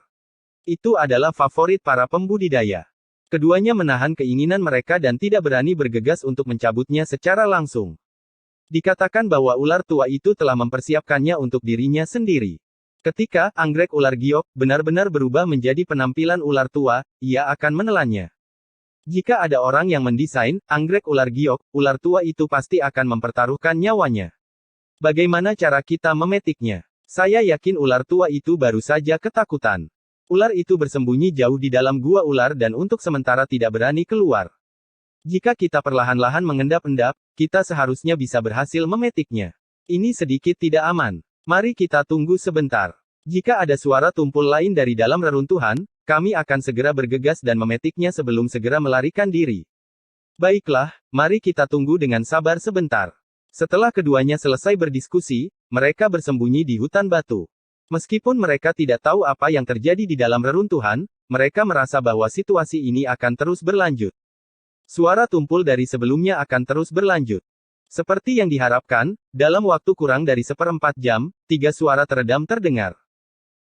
Itu adalah favorit para pembudidaya. Keduanya menahan keinginan mereka dan tidak berani bergegas untuk mencabutnya secara langsung. Dikatakan bahwa ular tua itu telah mempersiapkannya untuk dirinya sendiri. Ketika anggrek ular giok benar-benar berubah menjadi penampilan ular tua, ia akan menelannya. Jika ada orang yang mendesain anggrek ular giok, ular tua itu pasti akan mempertaruhkan nyawanya. Bagaimana cara kita memetiknya? Saya yakin ular tua itu baru saja ketakutan. Ular itu bersembunyi jauh di dalam gua ular dan untuk sementara tidak berani keluar. Jika kita perlahan-lahan mengendap-endap, kita seharusnya bisa berhasil memetiknya. Ini sedikit tidak aman. Mari kita tunggu sebentar. Jika ada suara tumpul lain dari dalam reruntuhan, kami akan segera bergegas dan memetiknya sebelum segera melarikan diri. Baiklah, mari kita tunggu dengan sabar sebentar. Setelah keduanya selesai berdiskusi, mereka bersembunyi di hutan batu. Meskipun mereka tidak tahu apa yang terjadi di dalam reruntuhan, mereka merasa bahwa situasi ini akan terus berlanjut. Suara tumpul dari sebelumnya akan terus berlanjut. Seperti yang diharapkan, dalam waktu kurang dari 1/4 jam, 3 suara teredam terdengar.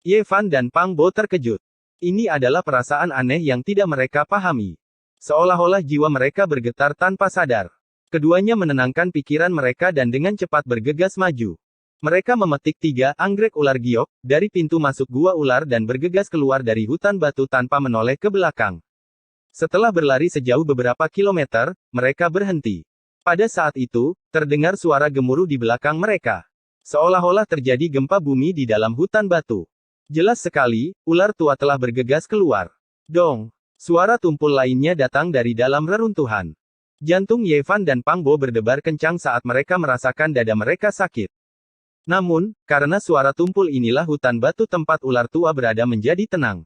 Ye Fan dan Pang Bo terkejut. Ini adalah perasaan aneh yang tidak mereka pahami. Seolah-olah jiwa mereka bergetar tanpa sadar. Keduanya menenangkan pikiran mereka dan dengan cepat bergegas maju. Mereka memetik 3 anggrek ular giok dari pintu masuk gua ular dan bergegas keluar dari hutan batu tanpa menoleh ke belakang. Setelah berlari sejauh beberapa kilometer, mereka berhenti. Pada saat itu, terdengar suara gemuruh di belakang mereka. Seolah-olah terjadi gempa bumi di dalam hutan batu. Jelas sekali, ular tua telah bergegas keluar. Dong! Suara tumpul lainnya datang dari dalam reruntuhan. Jantung Ye Fan dan Pang Bo berdebar kencang saat mereka merasakan dada mereka sakit. Namun, karena suara tumpul inilah hutan batu tempat ular tua berada menjadi tenang.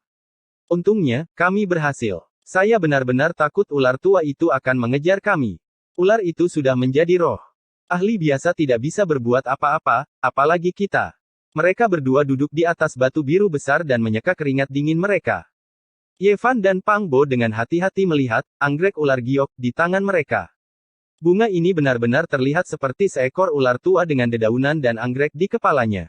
Untungnya, kami berhasil. Saya benar-benar takut ular tua itu akan mengejar kami. Ular itu sudah menjadi roh. Ahli biasa tidak bisa berbuat apa-apa, apalagi kita. Mereka berdua duduk di atas batu biru besar dan menyeka keringat dingin mereka. Ye Fan dan Pang Bo dengan hati-hati melihat anggrek ular giok di tangan mereka. Bunga ini benar-benar terlihat seperti seekor ular tua dengan dedaunan dan anggrek di kepalanya.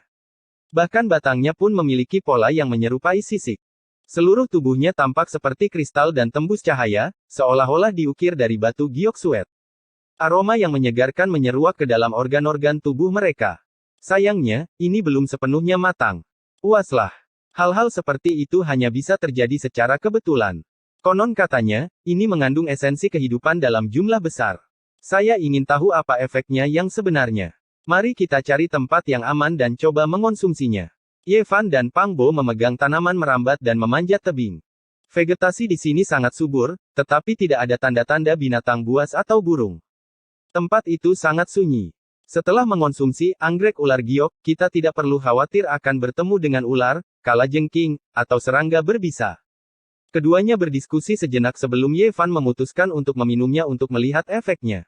Bahkan batangnya pun memiliki pola yang menyerupai sisik. Seluruh tubuhnya tampak seperti kristal dan tembus cahaya, seolah-olah diukir dari batu giok suet. Aroma yang menyegarkan menyeruak ke dalam organ-organ tubuh mereka. Sayangnya, ini belum sepenuhnya matang. Puaslah. Hal-hal seperti itu hanya bisa terjadi secara kebetulan. Konon katanya, ini mengandung esensi kehidupan dalam jumlah besar. Saya ingin tahu apa efeknya yang sebenarnya. Mari kita cari tempat yang aman dan coba mengonsumsinya. Ye Fan dan Pang Bo memegang tanaman merambat dan memanjat tebing. Vegetasi di sini sangat subur, tetapi tidak ada tanda-tanda binatang buas atau burung. Tempat itu sangat sunyi. Setelah mengonsumsi anggrek ular giok, kita tidak perlu khawatir akan bertemu dengan ular, kalajengking, atau serangga berbisa. Keduanya berdiskusi sejenak sebelum Ye Fan memutuskan untuk meminumnya untuk melihat efeknya.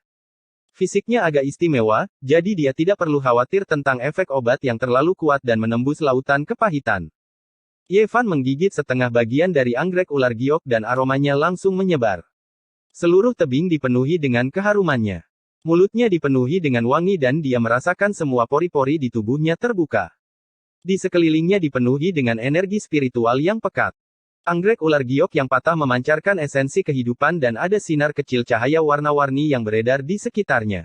Fisiknya agak istimewa, jadi dia tidak perlu khawatir tentang efek obat yang terlalu kuat dan menembus lautan kepahitan. Ye Fan menggigit setengah bagian dari anggrek ular giok dan aromanya langsung menyebar. Seluruh tebing dipenuhi dengan keharumannya. Mulutnya dipenuhi dengan wangi dan dia merasakan semua pori-pori di tubuhnya terbuka. Di sekelilingnya dipenuhi dengan energi spiritual yang pekat. Anggrek ular giok yang patah memancarkan esensi kehidupan dan ada sinar kecil cahaya warna-warni yang beredar di sekitarnya.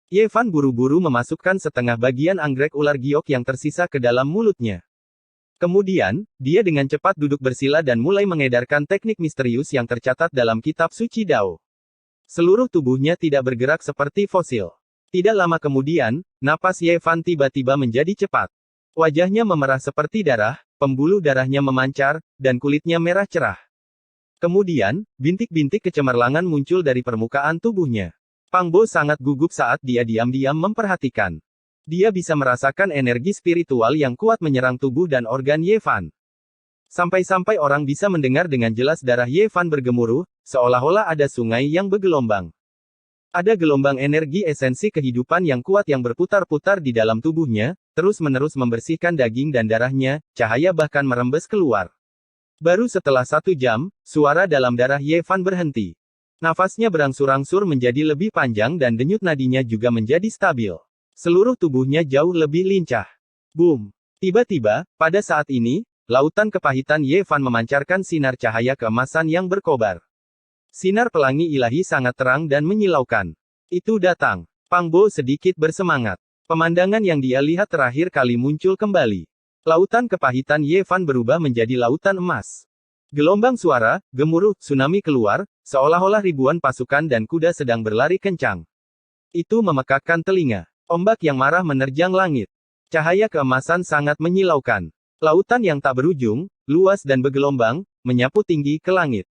Ye Fan buru-buru memasukkan setengah bagian anggrek ular giok yang tersisa ke dalam mulutnya. Kemudian, dia dengan cepat duduk bersila dan mulai mengedarkan teknik misterius yang tercatat dalam kitab suci Dao. Seluruh tubuhnya tidak bergerak seperti fosil. Tidak lama kemudian, napas Ye Fan tiba-tiba menjadi cepat. Wajahnya memerah seperti darah, pembuluh darahnya memancar, dan kulitnya merah cerah. Kemudian, bintik-bintik kecemerlangan muncul dari permukaan tubuhnya. Pang Bo sangat gugup saat dia diam-diam memperhatikan. Dia bisa merasakan energi spiritual yang kuat menyerang tubuh dan organ Ye Fan. Sampai-sampai orang bisa mendengar dengan jelas darah Ye Fan bergemuruh, seolah-olah ada sungai yang bergelombang. Ada gelombang energi esensi kehidupan yang kuat yang berputar-putar di dalam tubuhnya, terus-menerus membersihkan daging dan darahnya, cahaya bahkan merembes keluar. Baru setelah 1 jam, suara dalam darah Ye Fan berhenti. Nafasnya berangsur-angsur menjadi lebih panjang dan denyut nadinya juga menjadi stabil. Seluruh tubuhnya jauh lebih lincah. Boom! Tiba-tiba, pada saat ini, lautan kepahitan Ye Fan memancarkan sinar cahaya keemasan yang berkobar. Sinar pelangi ilahi sangat terang dan menyilaukan. Itu datang. Pang Bo sedikit bersemangat. Pemandangan yang dia lihat terakhir kali muncul kembali. Lautan kepahitan Ye Fan berubah menjadi lautan emas. Gelombang suara, gemuruh, tsunami keluar, seolah-olah ribuan pasukan dan kuda sedang berlari kencang. Itu memekakkan telinga. Ombak yang marah menerjang langit. Cahaya keemasan sangat menyilaukan. Lautan yang tak berujung, luas dan bergelombang, menyapu tinggi ke langit.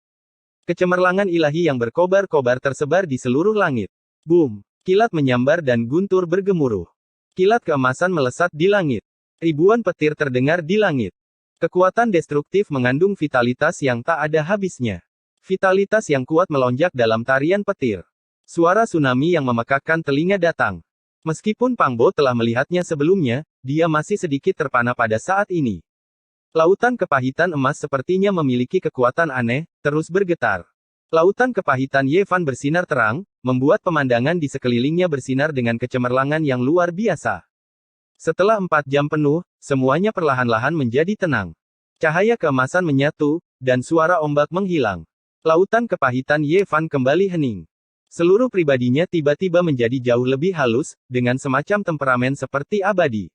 Kecemerlangan ilahi yang berkobar-kobar tersebar di seluruh langit. Boom! Kilat menyambar dan guntur bergemuruh. Kilat keemasan melesat di langit. Ribuan petir terdengar di langit. Kekuatan destruktif mengandung vitalitas yang tak ada habisnya. Vitalitas yang kuat melonjak dalam tarian petir. Suara tsunami yang memekakkan telinga datang. Meskipun Pang Bo telah melihatnya sebelumnya, dia masih sedikit terpana pada saat ini. Lautan kepahitan emas sepertinya memiliki kekuatan aneh, terus bergetar. Lautan kepahitan Ye Fan bersinar terang, membuat pemandangan di sekelilingnya bersinar dengan kecemerlangan yang luar biasa. Setelah 4 jam penuh, semuanya perlahan-lahan menjadi tenang. Cahaya keemasan menyatu, dan suara ombak menghilang. Lautan kepahitan Ye Fan kembali hening. Seluruh pribadinya tiba-tiba menjadi jauh lebih halus, dengan semacam temperamen seperti abadi.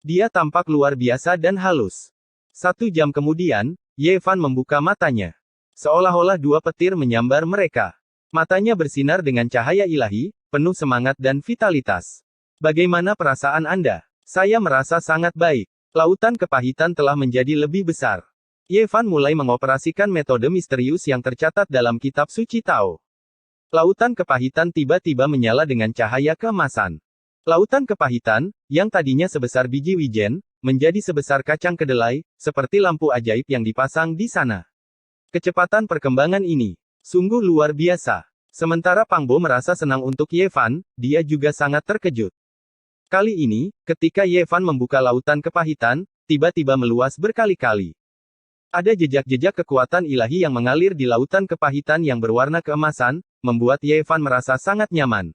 Dia tampak luar biasa dan halus. 1 jam kemudian, Ye Fan membuka matanya. Seolah-olah 2 petir menyambar mereka. Matanya bersinar dengan cahaya ilahi, penuh semangat dan vitalitas. Bagaimana perasaan Anda? Saya merasa sangat baik. Lautan kepahitan telah menjadi lebih besar. Ye Fan mulai mengoperasikan metode misterius yang tercatat dalam kitab suci Tao. Lautan kepahitan tiba-tiba menyala dengan cahaya keemasan. Lautan kepahitan, yang tadinya sebesar biji wijen, menjadi sebesar kacang kedelai, seperti lampu ajaib yang dipasang di sana. Kecepatan perkembangan ini sungguh luar biasa. Sementara Pang Bo merasa senang untuk Ye Fan, dia juga sangat terkejut. Kali ini, ketika Ye Fan membuka lautan kepahitan, tiba-tiba meluas berkali-kali. Ada jejak-jejak kekuatan ilahi yang mengalir di lautan kepahitan yang berwarna keemasan, membuat Ye Fan merasa sangat nyaman.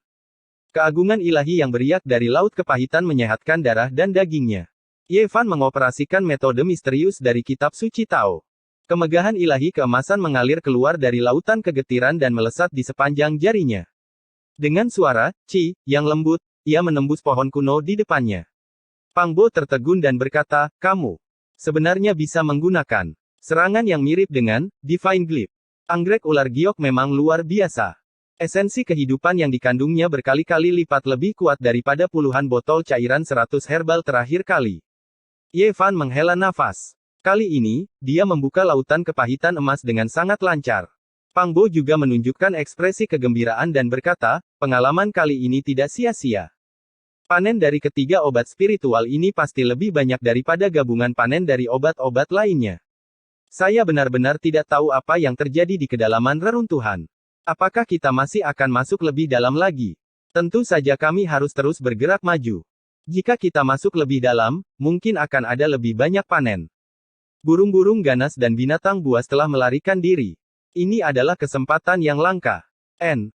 Keagungan ilahi yang beriak dari laut kepahitan menyehatkan darah dan dagingnya. Ye Fan mengoperasikan metode misterius dari kitab suci Tao. Kemegahan ilahi keemasan mengalir keluar dari lautan kegetiran dan melesat di sepanjang jarinya. Dengan suara, "Ci," yang lembut, ia menembus pohon kuno di depannya. Pang Bo tertegun dan berkata, "Kamu sebenarnya bisa menggunakan serangan yang mirip dengan Divine Glaive." Anggrek ular giok memang luar biasa. Esensi kehidupan yang dikandungnya berkali-kali lipat lebih kuat daripada puluhan botol cairan 100 herbal terakhir kali. Ye Fan menghela nafas. Kali ini, dia membuka lautan kepahitan emas dengan sangat lancar. Pang Bo juga menunjukkan ekspresi kegembiraan dan berkata, pengalaman kali ini tidak sia-sia. Panen dari ketiga obat spiritual ini pasti lebih banyak daripada gabungan panen dari obat-obat lainnya. Saya benar-benar tidak tahu apa yang terjadi di kedalaman reruntuhan. Apakah kita masih akan masuk lebih dalam lagi? Tentu saja kami harus terus bergerak maju. Jika kita masuk lebih dalam, mungkin akan ada lebih banyak panen. Burung-burung ganas dan binatang buas telah melarikan diri. Ini adalah kesempatan yang langka.